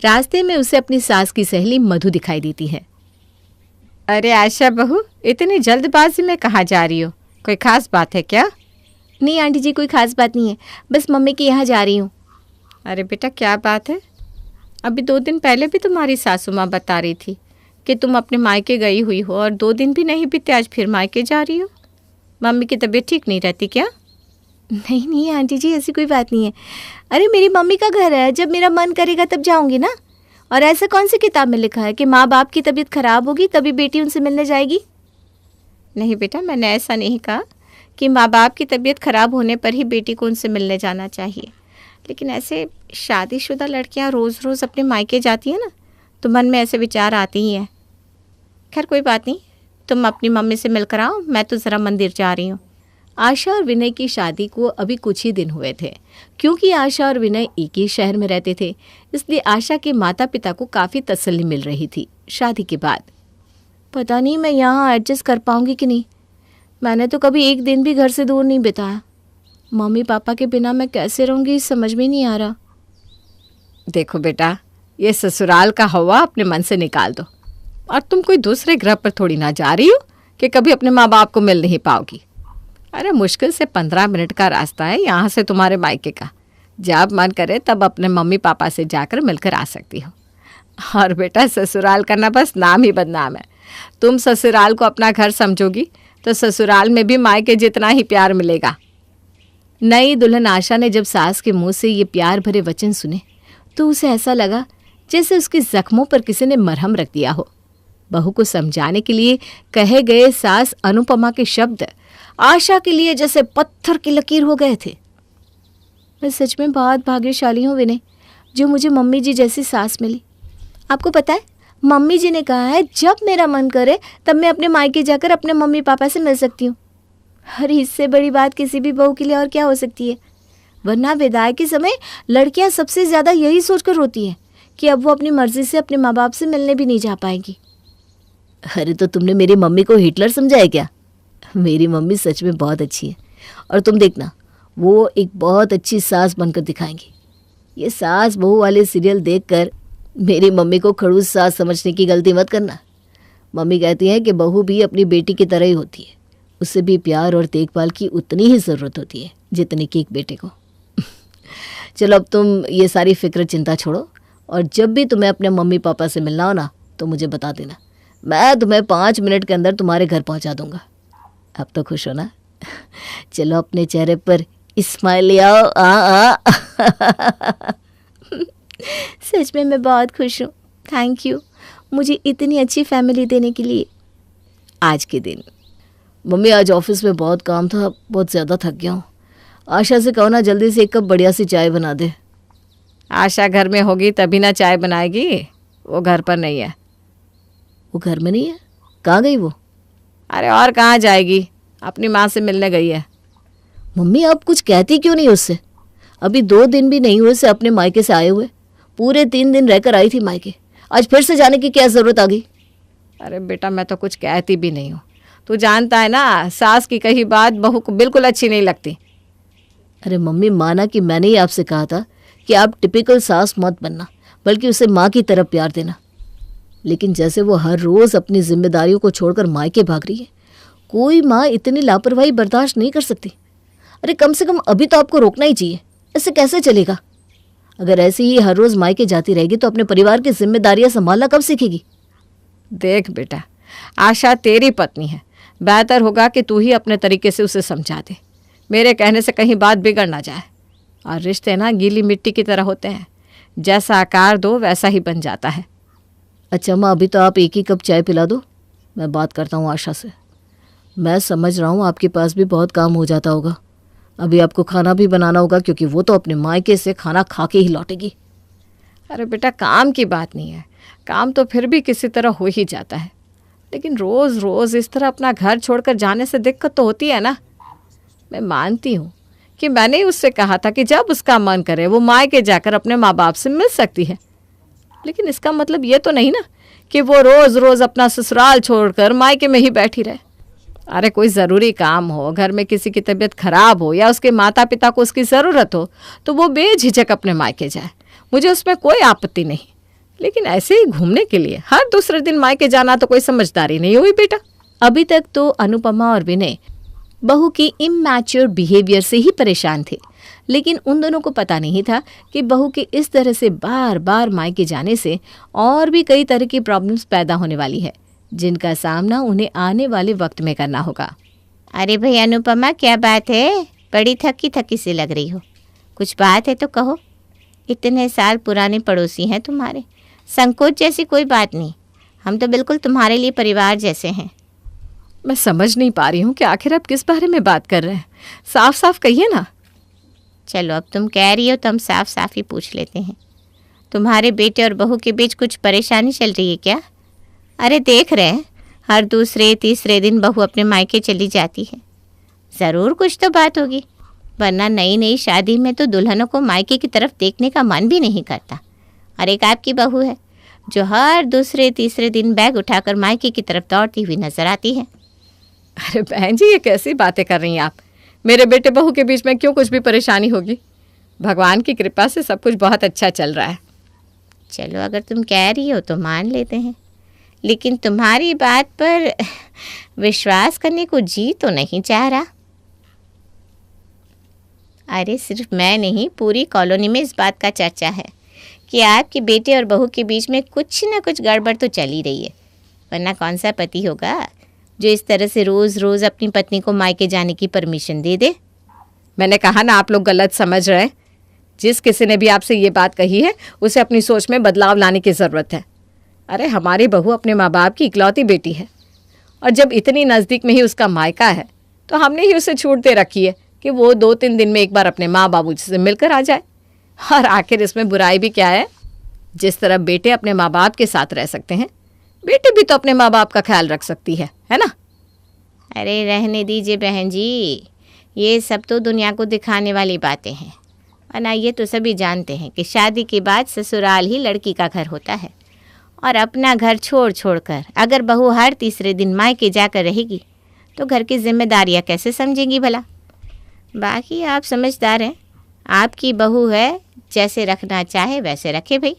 रास्ते में उसे अपनी सास की सहेली मधु दिखाई देती है। अरे आशा बहू, इतनी जल्दबाजी में कहाँ जा रही हो? कोई खास बात है क्या? नहीं आंटी जी, कोई खास बात नहीं है, बस मम्मी के यहाँ जा रही हूँ। अरे बेटा, क्या बात है? अभी 2 दिन पहले भी तुम्हारी सासू माँ बता रही थी कि तुम अपने मायके गई हुई हो और 2 दिन भी नहीं बीते आज फिर मायके जा रही हो। मम्मी की तबीयत ठीक नहीं रहती क्या? नहीं नहीं आंटी जी, ऐसी कोई बात नहीं है। अरे मेरी मम्मी का घर है, जब मेरा मन करेगा तब जाऊंगी ना। और ऐसा कौन सी किताब में लिखा है कि माँ बाप की तबीयत खराब होगी तभी बेटी उनसे मिलने जाएगी? नहीं बेटा, मैंने ऐसा नहीं कहा कि माँ बाप की तबीयत खराब होने पर ही बेटी को उनसे मिलने जाना चाहिए, लेकिन ऐसे शादीशुदा लड़कियाँ रोज़ रोज़ अपने मायके जाती हैं ना, तो मन में ऐसे विचार आते ही हैं। खैर कोई बात नहीं, तुम अपनी मम्मी से मिलकर आओ, मैं तो ज़रा मंदिर जा रही हूँ। आशा और विनय की शादी को अभी कुछ ही दिन हुए थे। क्योंकि आशा और विनय एक ही शहर में रहते थे, इसलिए आशा के माता पिता को काफ़ी तसल्ली मिल रही थी शादी के बाद। पता नहीं मैं यहाँ एडजस्ट कर पाऊंगी कि नहीं, मैंने तो कभी एक दिन भी घर से दूर नहीं बिताया। मम्मी पापा के बिना मैं कैसे रहूँगी, समझ में नहीं आ रहा। देखो बेटा, ये ससुराल का हवा अपने मन से निकाल दो, और तुम कोई दूसरे ग्रह पर थोड़ी ना जा रही हो कि कभी अपने माँ बाप को मिल नहीं पाओगी। अरे मुश्किल से 15 मिनट का रास्ता है यहाँ से तुम्हारे मायके का, जब मन करे तब अपने मम्मी पापा से जाकर मिलकर आ सकती हो। और बेटा, ससुराल का ना बस नाम ही बदनाम है। तुम ससुराल को अपना घर समझोगी तो ससुराल में भी मायके जितना ही प्यार मिलेगा। नई दुल्हन आशा ने जब सास के मुंह से ये प्यार भरे वचन सुने तो उसे ऐसा लगा जैसे उसके जख्मों पर किसी ने मरहम रख दिया हो। बहू को समझाने के लिए कहे गए सास अनुपमा के शब्द आशा के लिए जैसे पत्थर की लकीर हो गए थे। मैं सच में बहुत भाग्यशाली हूँ विनय, जो मुझे मम्मी जी जैसी सास मिली। आपको पता है, मम्मी जी ने कहा है जब मेरा मन करे तब मैं अपने मायके जाकर अपने मम्मी पापा से मिल सकती हूँ। अरे इससे बड़ी बात किसी भी बहू के लिए और क्या हो सकती है। वरना विदाई के समय लड़कियां सबसे ज्यादा यही सोचकर रोती हैं कि अब वो अपनी मर्जी से अपने माँ बाप से मिलने भी नहीं जा पाएंगी। अरे तो तुमने मेरी मम्मी को हिटलर समझा है क्या? मेरी मम्मी सच में बहुत अच्छी है और तुम देखना वो एक बहुत अच्छी सास बनकर दिखाएंगी। ये सास बहू वाले सीरियल देखकर मेरी मम्मी को खड़ूस सास समझने की गलती मत करना। मम्मी कहती हैं कि बहू भी अपनी बेटी की तरह ही होती है, उससे भी प्यार और देखभाल की उतनी ही ज़रूरत होती है जितनी कि एक बेटे को। चलो अब तुम ये सारी फिक्र चिंता छोड़ो और जब भी तुम्हें अपने मम्मी पापा से मिलना हो ना तो मुझे बता देना, मैं तुम्हें 5 मिनट के अंदर तुम्हारे घर पहुंचा दूंगा। अब तो खुश हो ना? चलो अपने चेहरे पर स्माइल ले आओ। सच में मैं बहुत खुश हूँ। थैंक यू मुझे इतनी अच्छी फैमिली देने के लिए। आज के दिन मम्मी आज ऑफिस में बहुत काम था, बहुत ज़्यादा थक गया हूँ। आशा से कहो ना जल्दी से 1 कप बढ़िया सी चाय बना दे। आशा घर में होगी तभी ना चाय बनाएगी, वो घर पर नहीं है। वो घर में नहीं है? कहाँ गई वो? अरे और कहाँ जाएगी, अपनी माँ से मिलने गई है। मम्मी आप कुछ कहती क्यों नहीं उससे? अभी 2 दिन भी नहीं हुए से अपने मायके से आए हुए, पूरे 3 दिन रहकर आई थी मायके, आज फिर से जाने की क्या ज़रूरत आ गई? अरे बेटा मैं तो कुछ कहती भी नहीं हूँ, तू जानता है ना सास की कही बात बहू को बिल्कुल अच्छी नहीं लगती। अरे मम्मी माना कि मैंने ही आपसे कहा था कि आप टिपिकल सास मत बनना बल्कि उसे माँ की तरफ प्यार देना, लेकिन जैसे वो हर रोज़ अपनी जिम्मेदारियों को छोड़कर मायके भाग रही है, कोई माँ इतनी लापरवाही बर्दाश्त नहीं कर सकती। अरे कम से कम अभी तो आपको रोकना ही चाहिए, ऐसे कैसे चलेगा? अगर ऐसे ही हर रोज़ मायके जाती रहेगी तो अपने परिवार की जिम्मेदारियां संभालना कब सीखेगी? देख बेटा आशा तेरी पत्नी है, बेहतर होगा कि तू ही अपने तरीके से उसे समझा दे, मेरे कहने से कहीं बात बिगड़ ना जाए। और रिश्ते ना गीली मिट्टी की तरह होते हैं, जैसा आकार दो वैसा ही बन जाता है। अच्छा माँ अभी तो आप 1 ही कप चाय पिला दो, मैं बात करता हूँ आशा से। मैं समझ रहा हूँ आपके पास भी बहुत काम हो जाता होगा, अभी आपको खाना भी बनाना होगा क्योंकि वो तो अपने मायके से खाना खा के ही लौटेगी। अरे बेटा काम की बात नहीं है, काम तो फिर भी किसी तरह हो ही जाता है, लेकिन रोज़ रोज़ इस तरह अपना घर छोड़कर जाने से दिक्कत तो होती है ना। मैं मानती हूँ कि मैंने ही उससे कहा था कि जब उसका मन करे वो मायके जाकर अपने माँ बाप से मिल सकती है, लेकिन इसका मतलब ये तो नहीं ना कि वो रोज़ रोज़ अपना ससुराल छोड़कर मायके में ही बैठी रहे। अरे कोई ज़रूरी काम हो, घर में किसी की तबीयत खराब हो या उसके माता पिता को उसकी ज़रूरत हो तो वो बेझिझक अपने मायके जाए, मुझे उसमें कोई आपत्ति नहीं, लेकिन ऐसे ही घूमने के लिए हर दूसरे दिन मायके जाना तो कोई समझदारी नहीं हुई बेटा। अभी तक तो अनुपमा और विनय बहू की इमैच्योर बिहेवियर से ही परेशान थे, लेकिन उन दोनों को पता नहीं था कि बहू के इस तरह से बार बार मायके जाने से और भी कई तरह की प्रॉब्लम्स पैदा होने वाली है, जिनका सामना उन्हें आने वाले वक्त में करना होगा। अरे भाई अनुपमा क्या बात है, बड़ी थकी थकी सी लग रही हो, कुछ बात है तो कहो। इतने साल पुराने पड़ोसी हैं तुम्हारे, संकोच जैसी कोई बात नहीं, हम तो बिल्कुल तुम्हारे लिए परिवार जैसे हैं। मैं समझ नहीं पा रही हूँ कि आखिर आप किस बारे में बात कर रहे हैं, साफ साफ कहिए ना। चलो अब तुम कह रही हो तो हम साफ साफ ही पूछ लेते हैं, तुम्हारे बेटे और बहू के बीच कुछ परेशानी चल रही है क्या? अरे देख रहे हैं हर दूसरे तीसरे दिन बहू अपने मायके चली जाती है, ज़रूर कुछ तो बात होगी, वरना नई नई शादी में तो दुल्हनों को मायके की तरफ देखने का मन भी नहीं करता। और एक आपकी बहू है जो हर दूसरे तीसरे दिन बैग उठाकर मायके की तरफ दौड़ती हुई नजर आती है। अरे बहन जी ये कैसी बातें कर रही हैं आप, मेरे बेटे बहू के बीच में क्यों कुछ भी परेशानी होगी, भगवान की कृपा से सब कुछ बहुत अच्छा चल रहा है। चलो अगर तुम कह रही हो तो मान लेते हैं, लेकिन तुम्हारी बात पर विश्वास करने को जी तो नहीं चाह रहा। अरे सिर्फ मैं नहीं, पूरी कॉलोनी में इस बात का चर्चा है कि आपके बेटे और बहू के बीच में कुछ न कुछ गड़बड़ तो चल ही रही है, वरना कौन सा पति होगा जो इस तरह से रोज़ रोज़ अपनी पत्नी को मायके जाने की परमिशन दे दे। मैंने कहा ना आप लोग गलत समझ रहे हैं, जिस किसी ने भी आपसे ये बात कही है उसे अपनी सोच में बदलाव लाने की ज़रूरत है। अरे हमारी बहू अपने माँ बाप की इकलौती बेटी है, और जब इतनी नज़दीक में ही उसका मायका है तो हमने ही उसे छूट दे रखी है कि वो 2-3 दिन में एक बार अपने माँ बाबू से मिलकर आ जाए। और आखिर इसमें बुराई भी क्या है, जिस तरह बेटे अपने माँ बाप के साथ रह सकते हैं, बेटी भी तो अपने माँ बाप का ख्याल रख सकती है ना। अरे रहने दीजिए बहन जी, ये सब तो दुनिया को दिखाने वाली बातें हैं, वरना ये तो सभी जानते हैं कि शादी के बाद ससुराल ही लड़की का घर होता है, और अपना घर छोड़ कर अगर बहू हर तीसरे दिन मायके जाकर रहेगी तो घर की जिम्मेदारियां कैसे समझेंगी भला। बाकी आप समझदार हैं, आपकी बहू है, जैसे रखना चाहे वैसे रखे भाई।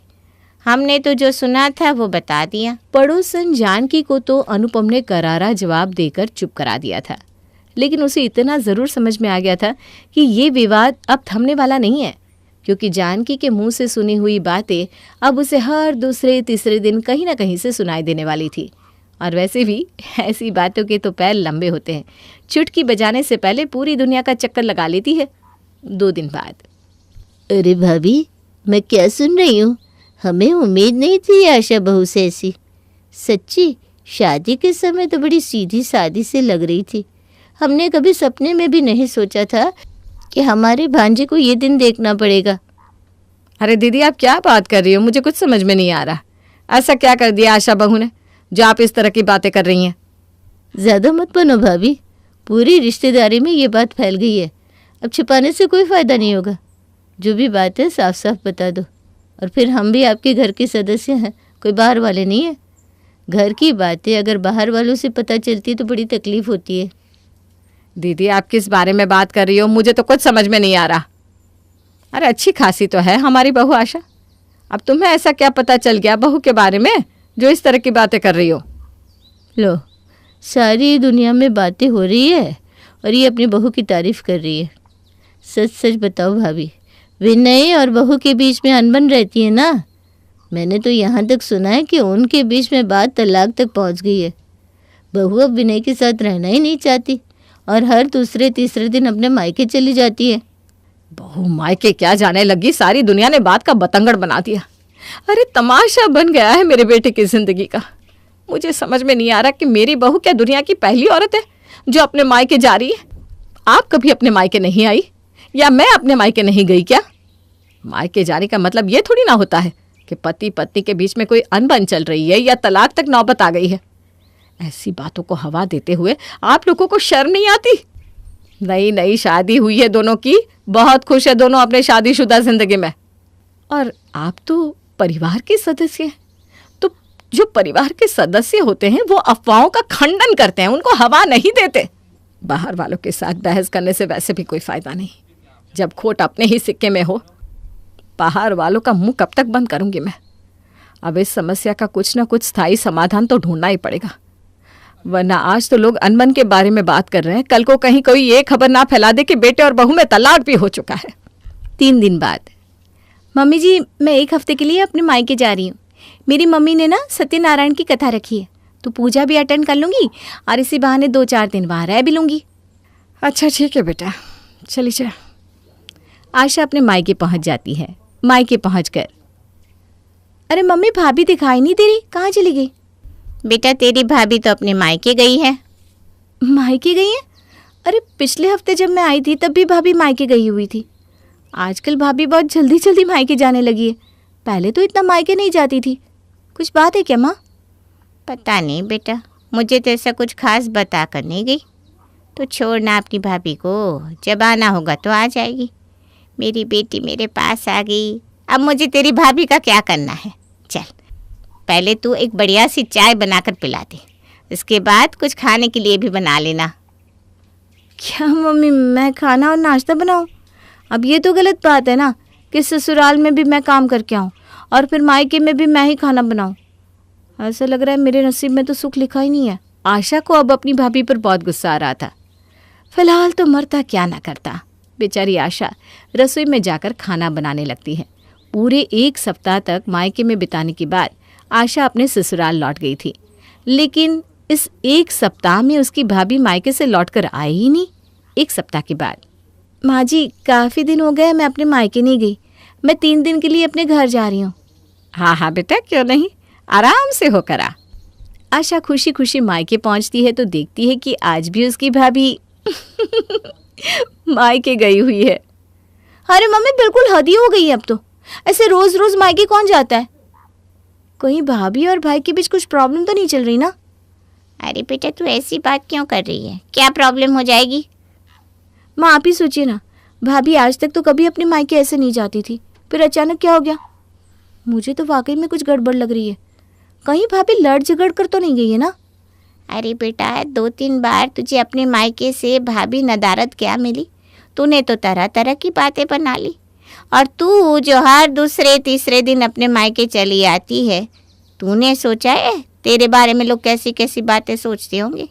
हमने तो जो सुना था वो बता दिया। पड़ोसन जानकी को तो अनुपम ने करारा जवाब देकर चुप करा दिया था, लेकिन उसे इतना ज़रूर समझ में आ गया था कि ये विवाद अब थमने वाला नहीं है, क्योंकि जानकी के मुंह से सुनी हुई बातें अब उसे हर दूसरे तीसरे दिन कहीं ना कहीं से सुनाई देने वाली थी। और वैसे भी ऐसी बातों के तो पैर लंबे होते हैं, चुटकी बजाने से पहले पूरी दुनिया का चक्कर लगा लेती है। 2 दिन बाद, अरे भाभी, मैं क्या सुन रही हूँ? हमें उम्मीद नहीं थी आशा बहू से ऐसी। सच्ची, शादी के समय तो बड़ी सीधी सादी से लग रही थी। हमने कभी सपने में भी नहीं सोचा था कि हमारे भांजे को ये दिन देखना पड़ेगा। अरे दीदी, आप क्या बात कर रही हो? मुझे कुछ समझ में नहीं आ रहा। ऐसा क्या कर दिया आशा बहू ने जो आप इस तरह की बातें कर रही हैं? ज़्यादा मत बनो भाभी, पूरी रिश्तेदारी में ये बात फैल गई है। अब छिपाने से कोई फ़ायदा नहीं होगा। जो भी बात है साफ साफ बता दो। और फिर हम भी आपके घर के सदस्य हैं, कोई बाहर वाले नहीं है। घर की बातें अगर बाहर वालों से पता चलती है तो बड़ी तकलीफ़ होती है। दीदी, आप किस बारे में बात कर रही हो? मुझे तो कुछ समझ में नहीं आ रहा। अरे अच्छी खासी तो है हमारी बहू आशा, अब तुम्हें ऐसा क्या पता चल गया बहू के बारे में जो इस तरह की बातें कर रही हो? लो, सारी दुनिया में बातें हो रही है और ये अपनी बहू की तारीफ कर रही है। सच सच बताओ भाभी, विनय और बहू के बीच में अनबन रहती है ना? मैंने तो यहाँ तक सुना है कि उनके बीच में बात तलाक तक पहुँच गई है। बहू अब विनय के साथ रहना ही नहीं चाहती और हर दूसरे तीसरे दिन अपने मायके चली जाती है। बहू मायके क्या जाने लगी, सारी दुनिया ने बात का बतंगड़ बना दिया। अरे तमाशा बन गया है मेरे बेटे की जिंदगी का। मुझे समझ में नहीं आ रहा कि मेरी बहू क्या दुनिया की पहली औरत है जो अपने मायके जा रही है। आप कभी अपने मायके नहीं आई या मैं अपने मायके नहीं गई क्या? मायके जाने का मतलब ये थोड़ी ना होता है कि पति पत्नी के बीच में कोई अनबन चल रही है या तलाक तक नौबत आ गई है। ऐसी बातों को हवा देते हुए आप लोगों को शर्म नहीं आती? नई नई शादी हुई है दोनों की, बहुत खुश है दोनों अपने शादीशुदा जिंदगी में। और आप तो परिवार के सदस्य हैं, तो जो परिवार के सदस्य होते हैं वो अफवाहों का खंडन करते हैं, उनको हवा नहीं देते। बाहर वालों के साथ बहस करने से वैसे भी कोई फायदा नहीं, जब खोट अपने ही सिक्के में हो। बाहर वालों का मुंह कब तक बंद करूंगी मैं? अब इस समस्या का कुछ ना कुछ स्थायी समाधान तो ढूंढना ही पड़ेगा, वरना आज तो लोग अनबन के बारे में बात कर रहे हैं, कल को कहीं कोई ये खबर ना फैला दे कि बेटे और बहू में तलाक भी हो चुका है। 3 दिन बाद, मम्मी जी, मैं 1 हफ्ते के लिए अपने मायके जा रही हूँ। मेरी मम्मी ने ना सत्यनारायण की कथा रखी है, तो पूजा भी अटेंड कर लूँगी और इसी बहाने 2-4 दिन वहाँ रह भी लूँगी। अच्छा ठीक है बेटा, चली जा। आशा अपने मायके पहुँच जाती है। मायके पहुँचकर, अरे मम्मी, भाभी दिखाई नहीं दे रही, कहाँ चली गई? बेटा, तेरी भाभी तो अपने मायके गई है। मायके गई है? अरे पिछले हफ्ते जब मैं आई थी तब भी भाभी मायके गई हुई थी। आजकल भाभी बहुत जल्दी जल्दी मायके जाने लगी है, पहले तो इतना मायके नहीं जाती थी। कुछ बात है क्या माँ? पता नहीं बेटा, मुझे तो ऐसा कुछ खास बता कर नहीं गई। तो छोड़ना अपनी भाभी को, जब आना होगा तो आ जाएगी। मेरी बेटी मेरे पास आ गई, अब मुझे तेरी भाभी का क्या करना है। चल, पहले तू एक बढ़िया सी चाय बनाकर पिला दे, इसके बाद कुछ खाने के लिए भी बना लेना। क्या मम्मी, मैं खाना और नाश्ता बनाऊं? अब ये तो गलत बात है ना कि ससुराल में भी मैं काम करके आऊं और फिर मायके में भी मैं ही खाना बनाऊं। ऐसा लग रहा है मेरे नसीब में तो सुख लिखा ही नहीं है। आशा को अब अपनी भाभी पर बहुत गुस्सा आ रहा था। फिलहाल तो मरता क्या ना करता। बेचारी आशा रसोई में जाकर खाना बनाने लगती है। पूरे 1 सप्ताह तक मायके में बिताने के बाद आशा अपने ससुराल लौट गई थी, लेकिन इस 1 सप्ताह में उसकी भाभी मायके से लौटकर आई ही नहीं। 1 सप्ताह के बाद, माँ जी, काफ़ी दिन हो गए मैं अपने मायके नहीं गई, मैं 3 दिन के लिए अपने घर जा रही हूँ। हाँ हाँ बेटा, क्यों नहीं, आराम से होकर आ। आशा खुशी खुशी मायके पहुँचती है तो देखती है कि आज भी उसकी भाभी मायके गई हुई है। अरे मम्मी, बिल्कुल हद ही हो गई है अब तो। ऐसे रोज रोज मायके कौन जाता है? कहीं भाभी और भाई के बीच कुछ प्रॉब्लम तो नहीं चल रही ना? अरे बेटा, तू ऐसी बात क्यों कर रही है? क्या प्रॉब्लम हो जाएगी? माँ आप ही सोचिए ना, भाभी आज तक तो कभी अपने मायके ऐसे नहीं जाती थी, फिर अचानक क्या हो गया? मुझे तो वाकई में कुछ गड़बड़ लग रही है। कहीं भाभी लड़ झगड़ कर तो नहीं गई है ना? अरे बेटा, 2-3 बार तुझे अपने मायके से भाभी नदारत क्या मिली? तूने तो तरह तरह की बातें बना ली। और तू जो हर दूसरे तीसरे दिन अपने मायके चली आती है, तूने सोचा है तेरे बारे में लोग कैसी कैसी बातें सोचते होंगे?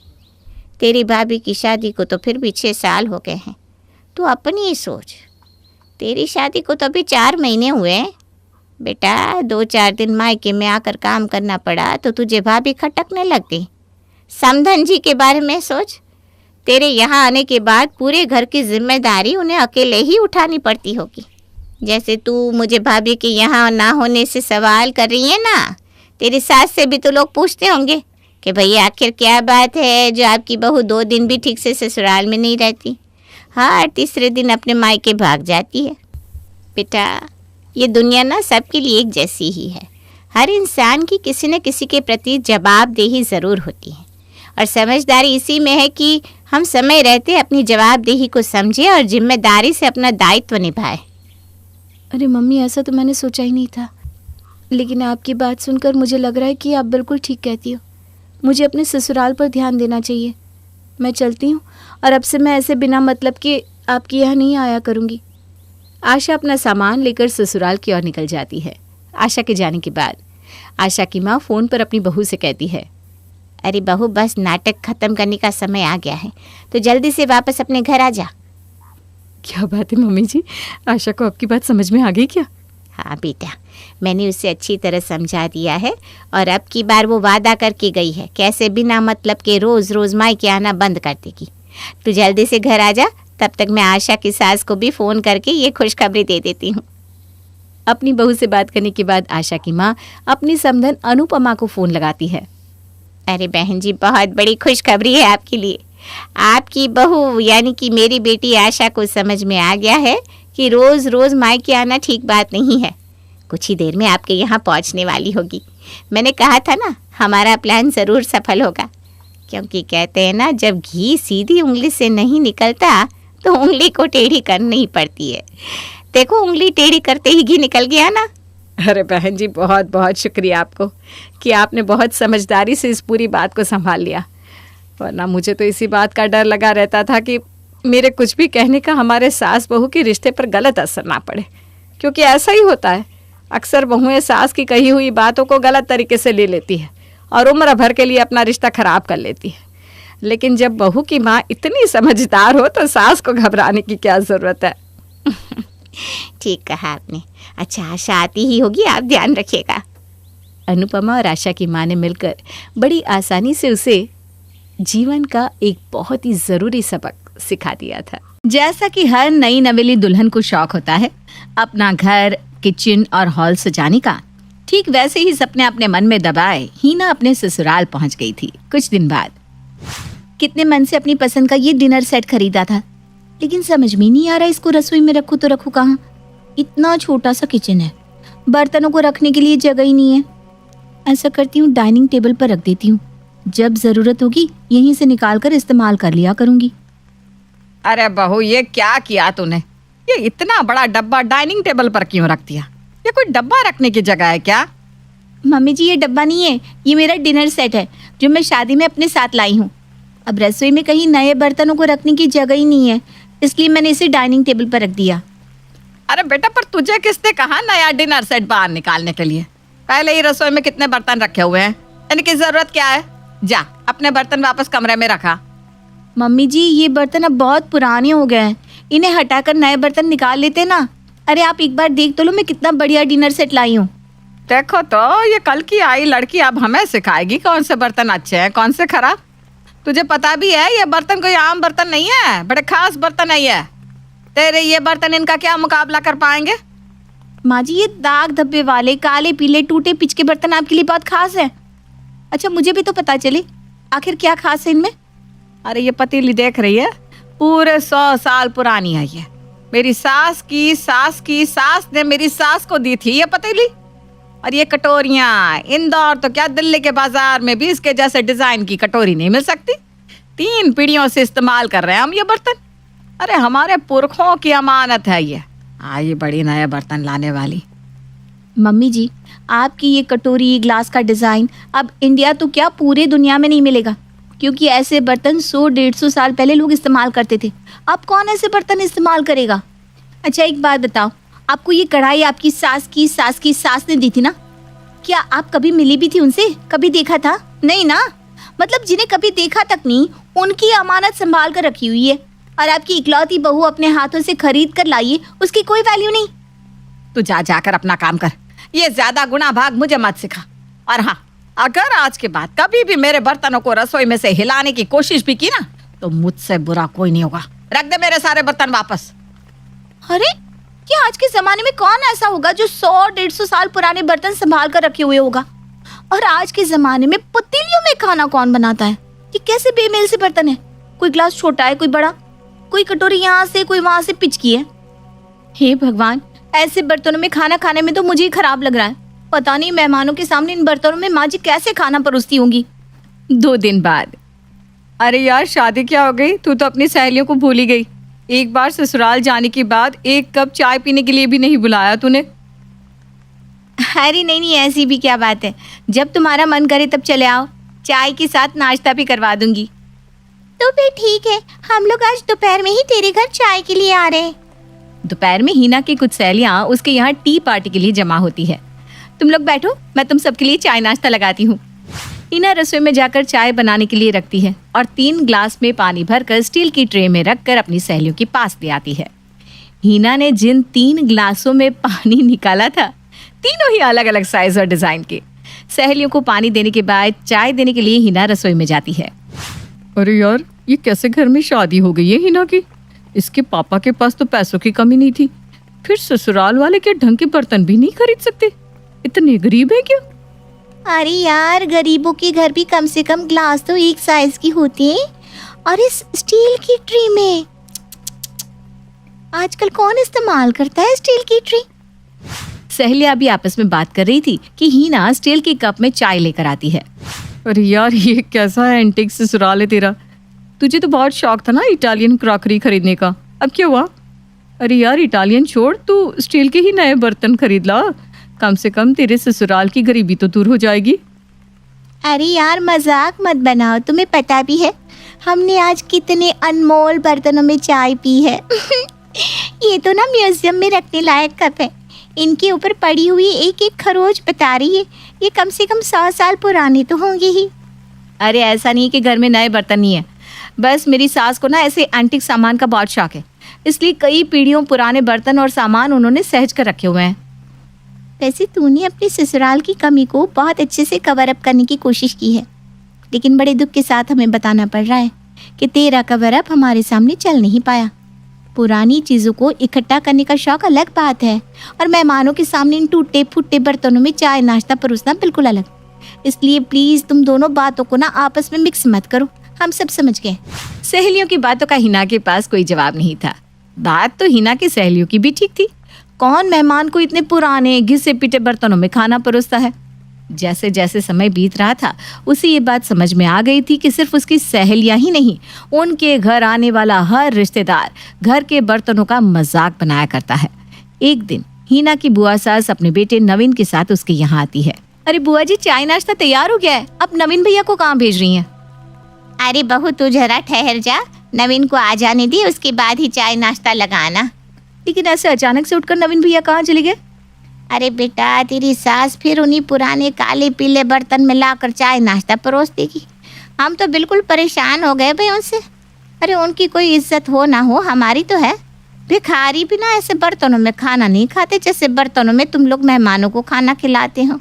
तेरी भाभी की शादी को तो फिर भी 6 साल हो गए हैं। तू अपनी ही सोच, तेरी शादी को तो अभी 4 महीने हुए हैं। बेटा, 2-4 दिन मायके में आकर काम करना पड़ा तो तुझे भाभी खटकने लग गई। समधन जी के बारे में सोच, तेरे यहाँ आने के बाद पूरे घर की जिम्मेदारी उन्हें अकेले ही उठानी पड़ती होगी। जैसे तू मुझे भाभी के यहाँ ना होने से सवाल कर रही है ना, तेरी सास से भी तो लोग पूछते होंगे कि भैया आखिर क्या बात है जो आपकी बहू 2 दिन भी ठीक से ससुराल में नहीं रहती, हर तीसरे दिन अपने मायके भाग जाती है। बेटा, ये दुनिया ना सबके लिए एक जैसी ही है। हर इंसान की किसी न किसी के प्रति जवाबदेही ज़रूर होती है, और समझदारी इसी में है कि हम समय रहते अपनी जवाबदेही को समझें और जिम्मेदारी से अपना दायित्व निभाएं। अरे मम्मी, ऐसा तो मैंने सोचा ही नहीं था, लेकिन आपकी बात सुनकर मुझे लग रहा है कि आप बिल्कुल ठीक कहती हो। मुझे अपने ससुराल पर ध्यान देना चाहिए। मैं चलती हूँ, और अब से मैं ऐसे बिना मतलब के आपके यहाँ नहीं आया करूँगी। आशा अपना सामान लेकर ससुराल की ओर निकल जाती है। आशा के जाने के बाद आशा की माँ फ़ोन पर अपनी बहू से कहती है, अरे बहू, बस नाटक ख़त्म करने का समय आ गया है, तो जल्दी से वापस अपने घर आ जा। क्या बात है मम्मी जी, आशा को आपकी बात समझ में आ गई क्या? हाँ बेटा, मैंने उसे अच्छी तरह समझा दिया है, और अब की बार वो वादा करके गई है कैसे बिना मतलब के रोज़ रोज़ मायके आना बंद कर देगी। तो जल्दी से घर आ जा, तब तक मैं आशा की सास को भी फ़ोन करके ये खुशखबरी दे देती हूँ। अपनी बहू से बात करने के बाद आशा की माँ अपनी समधन अनुपमा को फ़ोन लगाती है। अरे बहन जी, बहुत बड़ी खुशखबरी है आपके लिए। आपकी बहू यानी कि मेरी बेटी आशा को समझ में आ गया है कि रोज़ रोज़ मायके आना ठीक बात नहीं है। कुछ ही देर में आपके यहाँ पहुँचने वाली होगी। मैंने कहा था ना, हमारा प्लान ज़रूर सफल होगा, क्योंकि कहते हैं ना, जब घी सीधी उंगली से नहीं निकलता तो उंगली को टेढ़ी करनी ही पड़ती है। देखो, उंगली टेढ़ी करते ही घी निकल गया ना। अरे बहन जी, बहुत बहुत शुक्रिया आपको कि आपने बहुत समझदारी से इस पूरी बात को संभाल लिया, वरना मुझे तो इसी बात का डर लगा रहता था कि मेरे कुछ भी कहने का हमारे सास बहू के रिश्ते पर गलत असर ना पड़े। क्योंकि ऐसा ही होता है, अक्सर बहुएं सास की कही हुई बातों को गलत तरीके से ले लेती है और उम्र भर के लिए अपना रिश्ता खराब कर लेती है। लेकिन जब बहू की माँ इतनी समझदार हो तो सास को घबराने की क्या ज़रूरत है। ठीक कहा आपने। अच्छा, आशा आती ही होगी, आप ध्यान रखिएगा। अनुपमा और आशा की माँ ने मिलकर बड़ी आसानी से उसे जीवन का एक बहुत ही ज़रूरी सबक सिखा दिया था। जैसा कि हर नई नवेली दुल्हन को शौक होता है अपना घर, किचन और हॉल सजाने का, ठीक वैसे ही सपने अपने मन में दबाए हीना अपने ससुराल पहुंच गई थी। कुछ दिन बाद कितने मन से अपनी पसंद का ये डिनर सेट खरीदा था, लेकिन समझ में नहीं आ रहा इसको रसोई में रखूं तो रखूं कहाँ। इतना छोटा सा किचन है, बर्तनों को रखने के लिए जगह ही नहीं है। ऐसा करती हूँ, डाइनिंग टेबल पर रख देती हूँ, जब जरूरत होगी यहीं से निकाल कर इस्तेमाल कर लिया करूंगी। अरे बहू, ये क्या किया तूने? ये इतना बड़ा डब्बा डाइनिंग टेबल पर क्यों रख दिया? ये कोई डब्बा रखने की जगह है क्या? मम्मी जी, ये डब्बा नहीं है, ये मेरा डिनर सेट है जो मैं शादी में अपने साथ लाई हूँ। अब रसोई में कहीं नए बर्तनों को रखने की जगह ही नहीं है, इसलिए मैंने इसे डाइनिंग टेबल पर रख दिया। अरे बेटा, पर तुझे किसने कहा नया डिनर सेट बाहर निकालने के लिए? पहले ही रसोई में कितने बर्तन रखे हुए हैं, इनकी जरूरत क्या है? जा अपने बर्तन वापस कमरे में रखा। मम्मी जी, ये बर्तन अब बहुत पुराने हो गए हैं, इन्हें हटाकर नए बर्तन निकाल लेते ना। अरे आप एक बार देख तो लो, मैं कितना बढ़िया डिनर सेट लाई हूँ। देखो तो, ये कल की आई लड़की अब हमें सिखाएगी कौन से बर्तन अच्छे हैं कौन से खराब। तुझे पता भी है ये बर्तन कोई आम बर्तन नहीं है, बड़े खास बर्तन है ये। तेरे ये बर्तन इनका क्या मुकाबला कर पाएंगे? माँ जी, ये दाग धब्बे वाले काले पीले टूटे पिच के बर्तन आपके लिए बहुत खास है। अच्छा, मुझे भी तो पता चले आखिर क्या खास है इनमें। अरे ये पतीली देख रही है, पूरे 100 साल पुरानी है ये। मेरी सास की सास ने मेरी सास को दी थी ये पतीली। और ये कटोरियाँ, इंदौर तो क्या दिल्ली के बाजार में भी इसके जैसे डिजाइन की कटोरी नहीं मिल सकती। 3 पीढ़ियों से इस्तेमाल कर रहे हैं हम ये बर्तन। अरे हमारे पुरखों की अमानत है ये। ये बड़ी नया बर्तन लाने वाली। मम्मी जी, आपकी ये कटोरी ग्लास का डिज़ाइन अब इंडिया तो क्या पूरे दुनिया में नहीं मिलेगा, क्योंकि ऐसे बर्तन 100-150 साल पहले लोग इस्तेमाल करते थे। अब कौन ऐसे बर्तन इस्तेमाल करेगा? अच्छा एक बात बताओ, आपको ये कढ़ाई आपकी सास की सास ने दी थी ना? क्या आप कभी मिली भी थी उनसे? कभी देखा था? नहीं ना। मतलब जिन्हें कभी देखा तक नहीं, उनकी अमानत संभाल कर रखी हुई है, और आपकी इकलौती बहू अपने हाथों से खरीद कर लाई है, उसकी कोई वैल्यू नहीं। तू जाकर अपना काम कर, ये ज्यादा गुना भाग मुझे मत सिखा। और हाँ, अगर आज के बाद कभी भी मेरे बर्तनों को रसोई में से हिलाने की कोशिश भी की ना, तो मुझसे बुरा कोई नहीं होगा। रख दे मेरे सारे बर्तन वापस। अरे क्या आज के जमाने में कौन ऐसा होगा जो 100-150 साल पुराने बर्तन संभाल कर रखे हुए होगा? और आज के जमाने में पतीलियों में खाना कौन बनाता है? ये कैसे बेमेल से बर्तन है? कोई ग्लास छोटा है, कोई बड़ा, कोई कटोरी यहाँ से कोई वहां से पिचकी है। हे भगवान, ऐसे बर्तनों में खाना खाने में तो मुझे ही खराब लग रहा है। पता नहीं मेहमानों के सामने इन बर्तनों में माँ जी कैसे खाना परोसती होंगी। 2 दिन बाद। अरे यार, शादी क्या हो गई? तू तो अपनी सहेलियों को भूल ही गई। एक बार ससुराल जाने के बाद 1 कप चाय पीने के लिए भी नहीं बुलाया तूने। अरे नहीं, ऐसी भी क्या बात है। जब तुम्हारा मन करे तब चले आओ, चाय के साथ नाश्ता भी करवा दूंगी। तो फिर ठीक है, हम लोग आज दोपहर में ही तेरे घर चाय के लिए आ रहे हैं। दोपहर में हिना की कुछ सहेलियां उसके यहाँ टी पार्टी के लिए जमा होती है। तुम लोग बैठो, मैं तुम सबके लिए चाय नाश्ता लगाती हूँ। हिना रसोई में जाकर चाय बनाने के लिए रखती है और 3 ग्लास में पानी भरकर स्टील की ट्रे में रखकर अपनी सहेलियों के पास ले आती है। हिना ने जिन 3 ग्लासों में पानी निकाला था, तीनों ही अलग अलग साइज और डिजाइन के। सहेलियों को पानी देने के बाद चाय देने के लिए हिना रसोई में जाती है। अरे यार, ये कैसे घर में शादी हो गई है हिना की? इसके पापा के पास तो पैसों की कमी नहीं थी, फिर ससुराल वाले क्या ढंग के बर्तन भी नहीं खरीद सकते? इतने गरीब है क्या? अरे यार, गरीबों के घर भी कम से कम ग्लास तो एक साइज की होती है, और इस स्टील की ट्रे में आजकल कौन इस्तेमाल करता है स्टील की ट्रे? सहेलियां अभी आपस में बात कर रही थी कि हिना स्टील के कप में चाय लेकर आती है। अरे यार, ये कैसा है एंटीक ससुराल है तेरा? तुझे तो बहुत शौक था ना इटालियन क्रॉकरी खरीदने का, अब क्या हुआ? अरे यार, इटालियन छोड़, तू स्टील के ही नए बर्तन खरीद ला। कम से कम तेरे ससुराल की गरीबी तो दूर हो जाएगी। अरे यार, मजाक मत बनाओ, तुम्हें पता भी है हमने आज कितने अनमोल बर्तनों में चाय पी है। ये तो ना म्यूजियम में रखने लायक कप है। इनके ऊपर पड़ी हुई एक एक खरोच बता रही है ये कम से कम 100 साल पुराने तो होंगे ही। अरे ऐसा नहीं कि घर में नए बर्तन नहीं है, बस मेरी सास को ना ऐसे एंटीक सामान का बहुत शौक है, इसलिए कई पीढ़ियों पुराने बर्तन और सामान उन्होंने सहज कर रखे हुए हैं। वैसे तूने अपने ससुराल की कमी को बहुत अच्छे से कवर अप करने की कोशिश की है, लेकिन बड़े दुख के साथ हमें बताना पड़ रहा है कि तेरा कवर अप हमारे सामने चल नहीं पाया। पुरानी चीज़ों को इकट्ठा करने का शौक अलग बात है, और मेहमानों के सामने इन टूटे फूटे बर्तनों में चाय नाश्ता परोसना बिल्कुल अलग। इसलिए प्लीज़ तुम दोनों बातों को ना आपस में मिक्स मत करो, हम सब समझ गए। सहेलियों की बातों का हिना के पास कोई जवाब नहीं था। बात तो हिना की सहेलियों की भी ठीक थी। कौन मेहमान को इतने पुराने घिसे पिटे बर्तनों में खाना परोसता है? जैसे जैसे समय बीत रहा था, उसे ये बात समझ में आ गई थी कि सिर्फ उसकी सहेलियां ही नहीं, उनके घर आने वाला हर रिश्तेदार घर के बर्तनों का मजाक बनाया करता है। एक दिन हिना की बुआ सास अपने बेटे नवीन के साथ उसके यहाँ आती है। अरे बुआ जी, चाय नाश्ता तैयार हो गया है, अब नवीन भैया को कहाँ भेज रही हैं? अरे बहू, तू जरा ठहर जा, नवीन को आ जाने दी, उसके बाद ही चाय नाश्ता लगाना। लेकिन ऐसे अचानक से उठकर नवीन भैया कहाँ चले गए? अरे बेटा, तेरी सास फिर उन्हीं पुराने काले पीले बर्तन में लाकर चाय नाश्ता परोस देगी। हम तो बिल्कुल परेशान हो गए भाई उनसे। अरे उनकी कोई इज्जत हो ना हो, हमारी तो है। भिखारी भी ना ऐसे बर्तनों में खाना नहीं खाते जैसे बर्तनों में तुम लोग मेहमानों को खाना खिलाते हो।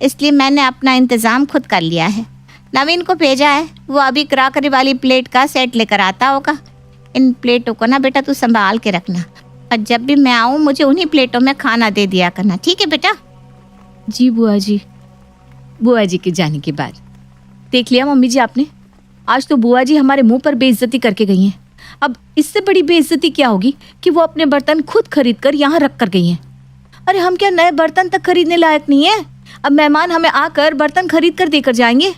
इसलिए मैंने अपना इंतज़ाम खुद कर लिया है। नवीन को भेजा है, वो अभी क्रॉकरी वाली प्लेट का सेट लेकर आता होगा। इन प्लेटों को ना बेटा तू संभाल के रखना, और जब भी मैं आऊँ मुझे उन्हीं प्लेटों में खाना दे दिया करना, ठीक है बेटा? जी बुआ जी। बुआ जी के जाने के बाद देख लिया मम्मी जी आपने, आज तो बुआ जी हमारे मुंह पर बेइज्जती करके गई हैं। अब इससे बड़ी बेइज्जती क्या होगी कि वो अपने बर्तन खुद खरीद कर यहाँ रख कर गई हैं। अरे हम क्या नए बर्तन तक खरीदने लायक नहीं है? अब मेहमान हमें आकर बर्तन खरीद कर देकर जाएंगे।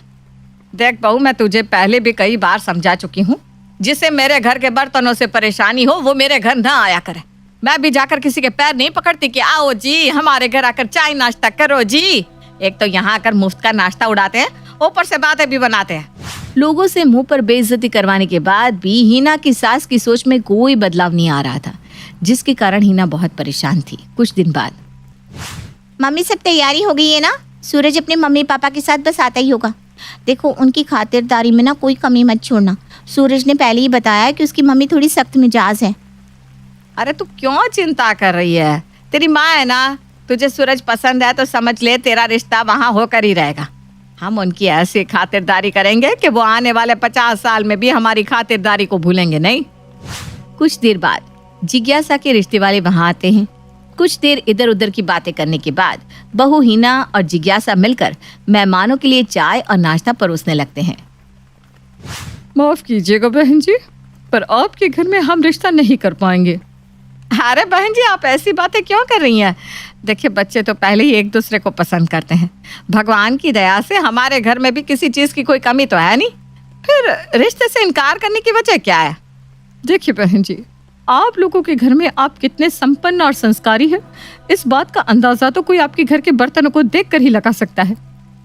देख बहू, मैं तुझे पहले भी कई बार समझा चुकी हूँ जिसे मेरे घर के बर्तनों से परेशानी हो वो मेरे घर ना आया करे। मैं भी जाकर किसी के पैर नहीं पकड़ती कि आओ जी हमारे घर आकर चाय नाश्ता करो जी। एक तो यहाँ आकर मुफ्त का नाश्ता उड़ाते हैं, ऊपर से बातें भी बनाते हैं। लोगों से मुंह पर बेइज्जती करवाने के बाद भी हिना की सास की सोच में कोई बदलाव नहीं आ रहा था, जिसके कारण हिना बहुत परेशान थी। कुछ दिन बाद, मम्मी सब तैयारी हो गई है ना? सूरज अपने मम्मी पापा के साथ बस आता ही होगा। देखो उनकी खातिरदारी में ना कोई कमी मत छोड़ना। सूरज ने पहले ही बताया कि उसकी मम्मी थोड़ी सख्त मिजाज है। अरे तू क्यों चिंता कर रही है? तेरी माँ है ना, तुझे सूरज पसंद है तो समझ ले तेरा रिश्ता वहाँ होकर ही रहेगा। हम उनकी ऐसी खातिरदारी करेंगे कि वो आने वाले 50 साल में भी हमारी खातिरदारी को भूलेंगे नहीं। कुछ देर बाद जिज्ञासा के रिश्ते वाले वहाँ आते हैं। कुछ देर इधर उधर की बातें करने के बाद बहू हिना और जिज्ञासा मिलकर मेहमानों के लिए चाय और नाश्ता परोसने लगते हैं। माफ कीजिएगा बहन जी, पर आपके घर में हम रिश्ता नहीं कर पाएंगे। अरे बहन जी, आप ऐसी बातें क्यों कर रही हैं? देखिए, बच्चे तो पहले ही एक दूसरे को पसंद करते हैं। भगवान की दया से हमारे घर में भी किसी चीज़ की कोई कमी तो है नहीं, फिर रिश्ते से इनकार करने की वजह क्या है? देखिए बहन जी, आप लोगों के घर में आप कितने संपन्न और संस्कारी हैं, इस बात का अंदाजा तो कोई आपके घर के बर्तनों को देखकर ही लगा सकता है।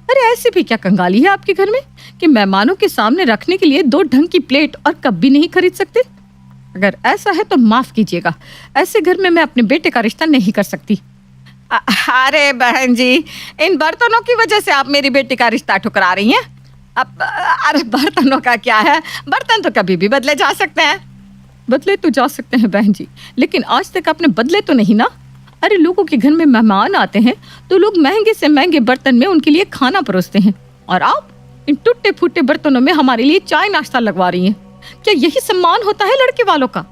अरे ऐसी भी क्या कंगाली है आपके घर में कि मेहमानों के सामने रखने के लिए 2 ढंग की प्लेट और कप भी नहीं खरीद सकते? अगर ऐसा है तो माफ कीजिएगा, ऐसे घर में मैं अपने बेटे का रिश्ता नहीं कर सकती। अरे बहन जी, इन बर्तनों की वजह से आप मेरी बेटी का रिश्ता ठुकरा रही हैं। अब अरे बर्तनों का क्या है, बर्तन तो कभी भी बदले जा सकते हैं। बदले तो जा सकते हैं बहन जी, लेकिन आज तक आपने बदले तो नहीं ना। अरे लोगों के घर में मेहमान आते हैं तो लोग महंगे से महंगे बर्तन में उनके लिए खाना परोसते हैं, और आप इन टूटे फूटे बर्तनों में हमारे लिए चाय नाश्ता लगवा रही हैं। क्या यही सम्मान होता है लड़के वालों का?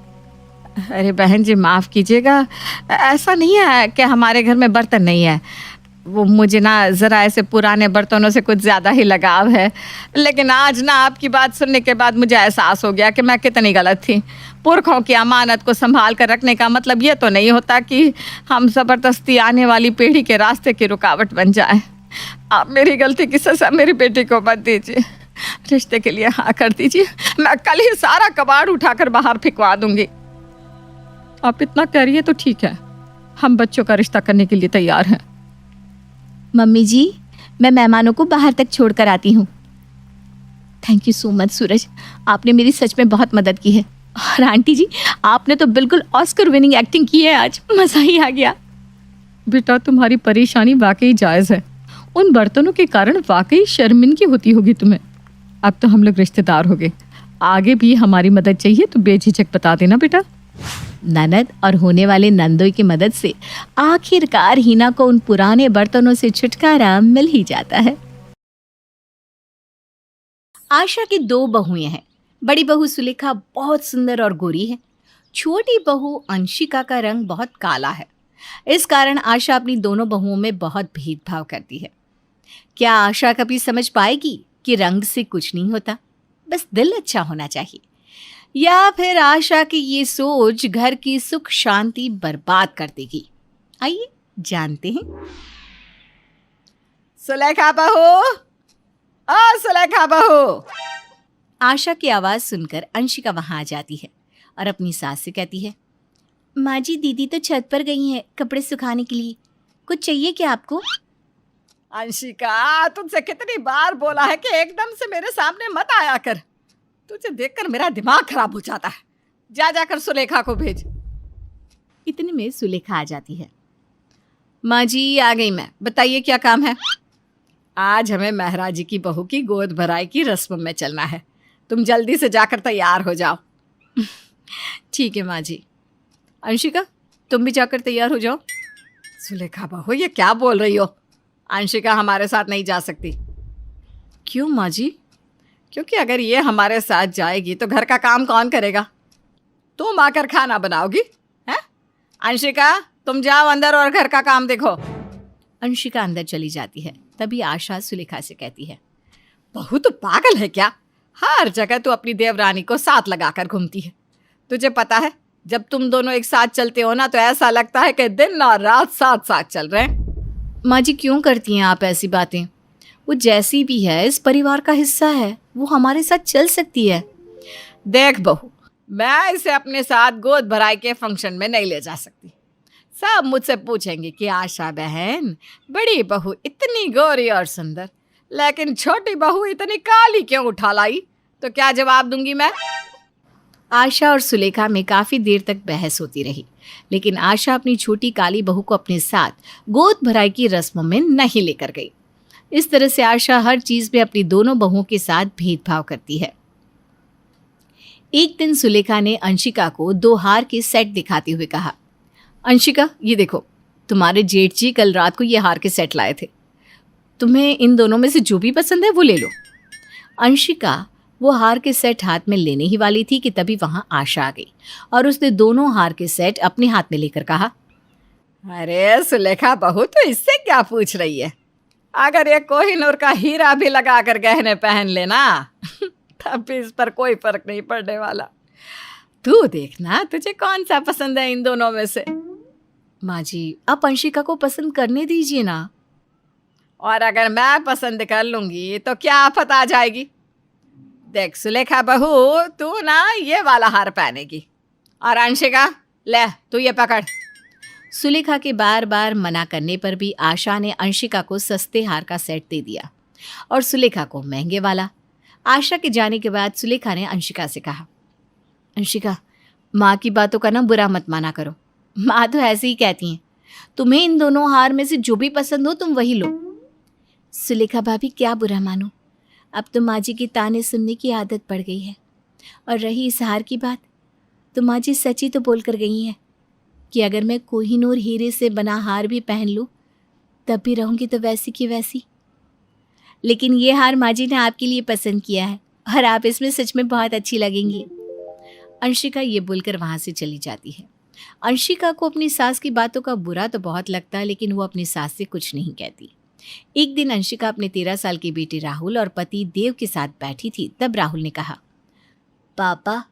अरे बहन जी माफ़ कीजिएगा, ऐसा नहीं है कि हमारे घर में बर्तन नहीं है। वो मुझे ना ज़रा ऐसे पुराने बर्तनों से कुछ ज़्यादा ही लगाव है, लेकिन आज ना आपकी बात सुनने के बाद मुझे एहसास हो गया कि मैं कितनी गलत थी। पुरखों की अमानत को संभाल कर रखने का मतलब ये तो नहीं होता कि हम ज़बरदस्ती आने वाली पीढ़ी के रास्ते की रुकावट बन जाए। आप मेरी गलती की सज़ा मेरी बेटी को मत दीजिए, रिश्ते के लिए हाँ कर दीजिए। मैं कल ही सारा कबाड़ उठाकर बाहर फेंकवा दूंगी। आप इतना कह रही है तो ठीक है, हम बच्चों का रिश्ता करने के लिए तैयार हैं। मम्मी जी, मैं मेहमानों को बाहर तक छोड़ कर आती हूँ। थैंक यू सो मच सूरज, आपने मेरी सच में बहुत मदद की है। और आंटी जी, आपने तो बिल्कुल ऑस्कर विनिंग एक्टिंग की है आज, मज़ा ही आ गया। बेटा तुम्हारी परेशानी वाकई जायज़ है, उन बर्तनों के कारण वाकई शर्मिंदगी होती होगी तुम्हें। अब तो हम लोग रिश्तेदार हो गए, आगे भी हमारी मदद चाहिए तो बेझिझक बता देना बेटा। ननद और होने वाले नंदोई की मदद से आखिरकार हिना को उन पुराने बर्तनों से छुटकारा मिल ही जाता है। आशा की 2 बहुएं हैं। बड़ी बहू सुलेखा बहुत सुंदर और गोरी है। छोटी बहू अंशिका का रंग बहुत काला है। इस कारण आशा अपनी दोनों बहुओं में बहुत भेदभाव करती है। क्या आशा कभी समझ पाएगी कि रंग से कुछ नहीं होता, बस दिल अच्छा होना चाहिए? या फिर आशा की ये सोच घर की सुख शांति बर्बाद कर देगी? आइए जानते हैं। सुलेखा बहू, सुलेखा बहू। आशा की आवाज़ सुनकर अंशिका वहाँ आ जाती है और अपनी सास से कहती है, माँ जी, दीदी तो छत पर गई हैं कपड़े सुखाने के लिए, कुछ चाहिए क्या आपको? अंशिका, तुझसे कितनी बार बोला है कि एकदम से मेरे सामने मत आया कर, तुझे देखकर मेरा दिमाग खराब हो जाता है। जा जाकर सुलेखा को भेज। इतने में सुलेखा आ जाती है। माँ जी, आ गई मैं, बताइए क्या काम है? आज हमें महाराज जी की बहू की गोद भराई की रस्म में चलना है, तुम जल्दी से जाकर तैयार हो जाओ। ठीक है माँ जी। अंशिका, तुम भी जाकर तैयार हो जाओ। सुलेखा बहू, ये क्या बोल रही हो? अंशिका हमारे साथ नहीं जा सकती। क्यों माँ जी? क्योंकि अगर ये हमारे साथ जाएगी तो घर का काम कौन करेगा? तुम आकर खाना बनाओगी हैं? अंशिका, तुम जाओ अंदर और घर का काम देखो। अंशिका अंदर चली जाती है। तभी आशा सुलेखा से कहती है, बहू तो पागल है क्या? हर जगह तू अपनी देवरानी को साथ लगाकर घूमती है। तुझे पता है, जब तुम दोनों एक साथ चलते हो ना तो ऐसा लगता है कि दिन और रात साथ साथ चल रहे हैं। माँ जी, क्यों करती हैं आप ऐसी बातें? वो जैसी भी है इस परिवार का हिस्सा है, वो हमारे साथ चल सकती है। देख बहू, मैं इसे अपने साथ गोद भराई के फंक्शन में नहीं ले जा सकती। सब मुझसे पूछेंगे कि आशा बहन, बड़ी बहू इतनी गोरी और सुंदर, लेकिन छोटी बहू इतनी काली क्यों उठा लाई? तो क्या जवाब दूंगी मैं? आशा और सुलेखा में काफी देर तक बहस होती रही, लेकिन आशा अपनी छोटी काली बहू को अपने साथ गोद भराई की रस्मों में नहीं लेकर गई। इस तरह से आशा हर चीज में अपनी दोनों बहुओं के साथ भेदभाव करती है। एक दिन सुलेखा ने अंशिका को 2 हार के सेट दिखाते हुए कहा, अंशिका, ये देखो, तुम्हारे जेठ जी कल रात को ये हार के सेट लाए थे। तुम्हें इन दोनों में से जो भी पसंद है वो ले लो। अंशिका वो हार के सेट हाथ में लेने ही वाली थी कि तभी वहां आशा आ गई और उसने दोनों हार के सेट अपने हाथ में लेकर कहा, अरे सुलेखा बहू, तो इससे क्या पूछ रही है? अगर ये कोहिनूर का हीरा भी लगा कर गहने पहन लेना तब भी इस पर कोई फर्क नहीं पड़ने वाला। तू देखना तुझे कौन सा पसंद है इन दोनों में से। माँ जी, आप अंशिका को पसंद करने दीजिए ना। और अगर मैं पसंद कर लूंगी तो क्या आफत आ जाएगी? देख सुलेखा बहू, तू ना ये वाला हार पहनेगी, और अंशिका ले तू ये पकड़। सुलेखा के बार बार मना करने पर भी आशा ने अंशिका को सस्ते हार का सेट दे दिया और सुलेखा को महंगे वाला। आशा के जाने के बाद सुलेखा ने अंशिका से कहा, अंशिका, माँ की बातों का ना बुरा मत माना करो। माँ तो ऐसे ही कहती हैं। तुम्हें इन दोनों हार में से जो भी पसंद हो तुम वही लो। सुलेखा भाभी, क्या बुरा मानो, अब तो माँ जी की ताने सुनने की आदत पड़ गई है। और रही इस हार की बात, तो माँ जी सच ही तो बोल कर गई हैं कि अगर मैं कोहिनूर हीरे से बना हार भी पहन लूँ तब भी रहूँगी तो वैसी की वैसी। लेकिन ये हार माँ जी ने आपके लिए पसंद किया है और आप इसमें सच में बहुत अच्छी लगेंगी। अंशिका ये बोलकर वहाँ से चली जाती है। अंशिका को अपनी सास की बातों का बुरा तो बहुत लगता है, लेकिन वो अपनी सास से कुछ नहीं कहती। एक दिन अंशिका अपने 13 साल के बेटे राहुल और पति देव के साथ बैठी थी। तब राहुल ने कहा, पापा,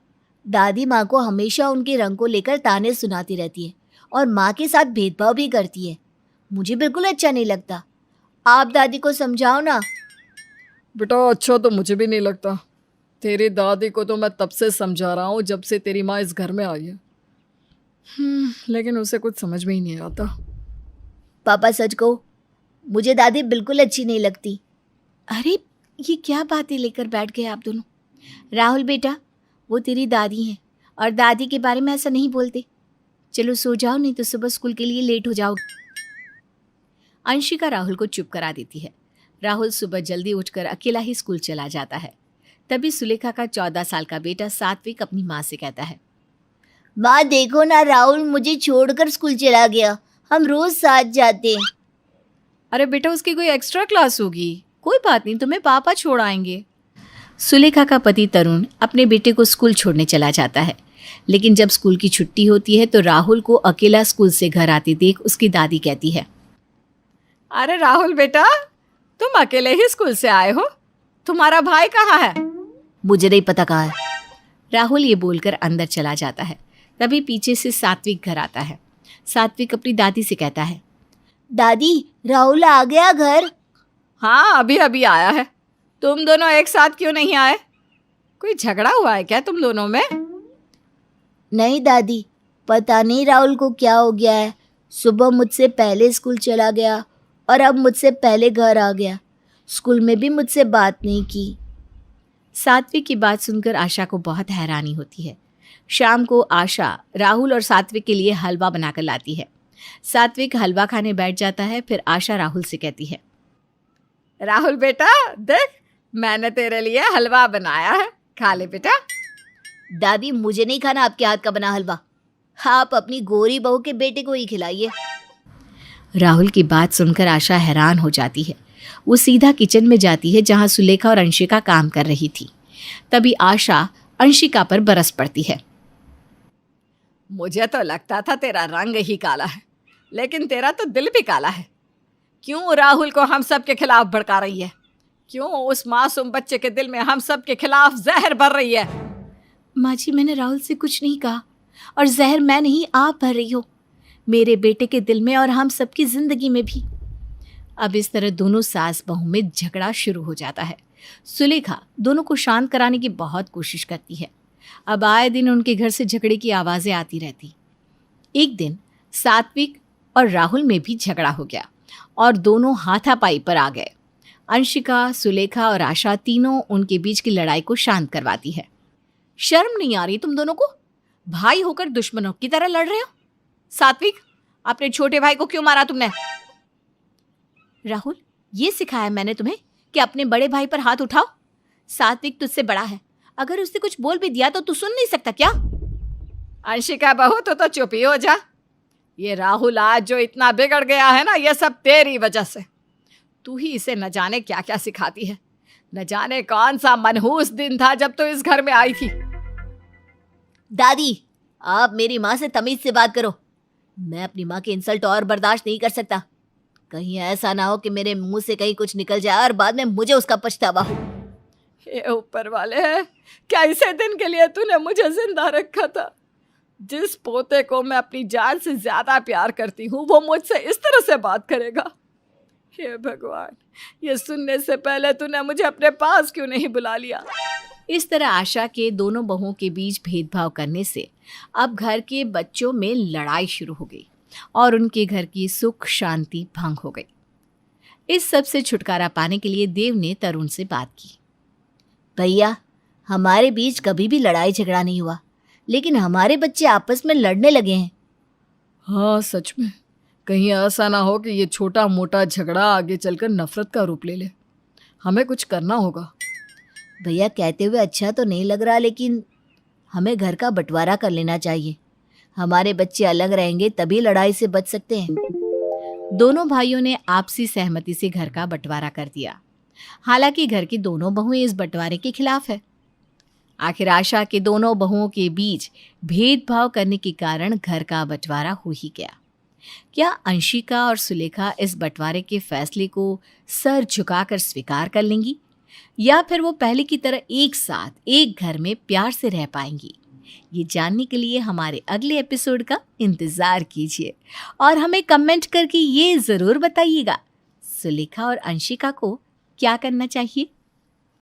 दादी माँ को हमेशा उनके रंग को लेकर ताने सुनाती रहती है और माँ के साथ भेदभाव भी करती है। मुझे बिल्कुल अच्छा नहीं लगता। आप दादी को समझाओ ना। बेटा, अच्छा तो मुझे भी नहीं लगता। तेरी दादी को तो मैं तब से समझा रहा हूँ जब से तेरी माँ इस घर में आई है, लेकिन उसे कुछ समझ में ही नहीं आता। पापा सच कहो, मुझे दादी बिल्कुल अच्छी नहीं लगती। अरे ये क्या बातें लेकर बैठ गए आप दोनों। राहुल बेटा, वो तेरी दादी हैं और दादी के बारे में ऐसा नहीं बोलते। चलो सो जाओ, नहीं तो सुबह स्कूल के लिए लेट हो जाओगे। अंशिका राहुल को चुप करा देती है। राहुल सुबह जल्दी उठकर अकेला ही स्कूल चला जाता है। तभी सुलेखा का 14 साल का बेटा सात्विक अपनी माँ से कहता है, माँ देखो ना, राहुल मुझे छोड़कर स्कूल चला गया। हम रोज साथ जाते हैं। अरे बेटा, उसकी कोई एक्स्ट्रा क्लास होगी, कोई बात नहीं, तुम्हें पापा छोड़ आएंगे। सुलेखा का पति तरुण अपने बेटे को स्कूल छोड़ने चला जाता है, लेकिन जब स्कूल की छुट्टी होती है तो राहुल को अकेला स्कूल से घर आते देख उसकी दादी कहती है, अरे राहुल बेटा, तुम अकेले ही स्कूल से आए हो? तुम्हारा भाई कहाँ है? मुझे नहीं पता कहाँ है। राहुल ये बोलकर अंदर चला जाता है। तभी पीछे से सात्विक घर आता है। सात्विक अपनी दादी से कहता है, दादी, राहुल आ गया घर। हाँ, अभी अभी आया है। तुम दोनों एक साथ क्यों नहीं आए? कोई झगड़ा हुआ है क्या तुम दोनों में? नहीं दादी, पता नहीं राहुल को क्या हो गया है। सुबह मुझसे पहले स्कूल चला गया और अब मुझसे पहले घर आ गया। स्कूल में भी मुझसे बात नहीं की। सात्विक की बात सुनकर आशा को बहुत हैरानी होती है। शाम को आशा राहुल और सात्विक के लिए हलवा बनाकर लाती है। सात्विक हलवा खाने बैठ जाता है। फिर आशा राहुल से कहती है, राहुल बेटा, देख मैंने तेरे लिए हलवा बनाया है, खा ले बेटा। दादी, मुझे नहीं खाना आपके हाथ का बना हलवा। आप अपनी गोरी बहू के बेटे को ही खिलाइए। राहुल की बात सुनकर आशा हैरान हो जाती है। वो सीधा किचन में जाती है जहां सुलेखा और अंशिका काम कर रही थी। तभी आशा अंशिका पर बरस पड़ती है। मुझे तो लगता था तेरा रंग ही काला है, लेकिन तेरा तो दिल भी काला है। क्यों राहुल को हम सब के खिलाफ भड़का रही है? क्यों उस मासूम बच्चे के दिल में हम सब के खिलाफ जहर भर रही है? माँ जी, मैंने राहुल से कुछ नहीं कहा और जहर मैं नहीं, आप भर रही हो मेरे बेटे के दिल में और हम सबकी जिंदगी में भी। अब इस तरह दोनों सास बहू में झगड़ा शुरू हो जाता है। सुलेखा दोनों को शांत कराने की बहुत कोशिश करती है, अब आए दिन उनके घर से झगड़े की आवाज़ें आती रहती। एक दिन सात्विक और राहुल में भी झगड़ा हो गया और दोनों हाथापाई पर आ गए। अंशिका, सुलेखा और आशा तीनों उनके बीच की लड़ाई को शांत करवाती है। शर्म नहीं आ रही तुम दोनों को? भाई होकर दुश्मनों की तरह लड़ रहे हो। सात्विक, अपने छोटे भाई को क्यों मारा तुमने? राहुल, ये सिखाया मैंने तुम्हें कि अपने बड़े भाई पर हाथ उठाओ। सात्विक तुझसे बड़ा है, अगर उससे कुछ बोल भी दिया तो तू सुन नहीं सकता क्या? अंशिका बहू, तो चुप ही हो जा। ये राहुल आज जो इतना बिगड़ गया है ना, ये सब तेरी वजह से। तू ही इसे न जाने क्या क्या सिखाती है। न जाने कौन सा मनहूस दिन था जब तू इस घर में आई थी। दादी, आप मेरी माँ से तमीज से बात करो। मैं अपनी माँ की इंसल्ट और बर्दाश्त नहीं कर सकता। कहीं ऐसा ना हो कि मेरे मुंह से कहीं कुछ निकल जाए और बाद में मुझे उसका पछतावा हो। ये ऊपर वाले है, क्या इसे दिन के लिए तूने मुझे जिंदा रखा था? जिस पोते को मैं अपनी जान से ज्यादा प्यार करती हूँ वो मुझसे इस तरह से बात करेगा? हे भगवान, ये सुनने से पहले तूने मुझे अपने पास क्यों नहीं बुला लिया? इस तरह आशा के दोनों बहुओं के बीच भेदभाव करने से अब घर के बच्चों में लड़ाई शुरू हो गई और उनके घर की सुख शांति भंग हो गई। इस सब से छुटकारा पाने के लिए देव ने तरुण से बात की। भैया, हमारे बीच कभी भी लड़ाई झगड़ा नहीं हुआ, लेकिन हमारे बच्चे आपस में लड़ने लगे हैं। हाँ सच में, कहीं ऐसा ना हो कि ये छोटा मोटा झगड़ा आगे चलकर नफरत का रूप ले ले। हमें कुछ करना होगा। भैया, कहते हुए अच्छा तो नहीं लग रहा, लेकिन हमें घर का बंटवारा कर लेना चाहिए। हमारे बच्चे अलग रहेंगे तभी लड़ाई से बच सकते हैं। दोनों भाइयों ने आपसी सहमति से घर का बंटवारा कर दिया। हालांकि घर की दोनों बहुएं इस बंटवारे के खिलाफ है। आखिर आशा के दोनों बहुओं के बीच भेदभाव करने के कारण घर का बंटवारा हो ही गया। क्या अंशिका और सुलेखा इस बंटवारे के फैसले को सर झुकाकर स्वीकार कर लेंगी, या फिर वो पहले की तरह एक साथ एक घर में प्यार से रह पाएंगी? ये जानने के लिए हमारे अगले एपिसोड का इंतज़ार कीजिए और हमें कमेंट करके ये ज़रूर बताइएगा, सुलेखा और अंशिका को क्या करना चाहिए।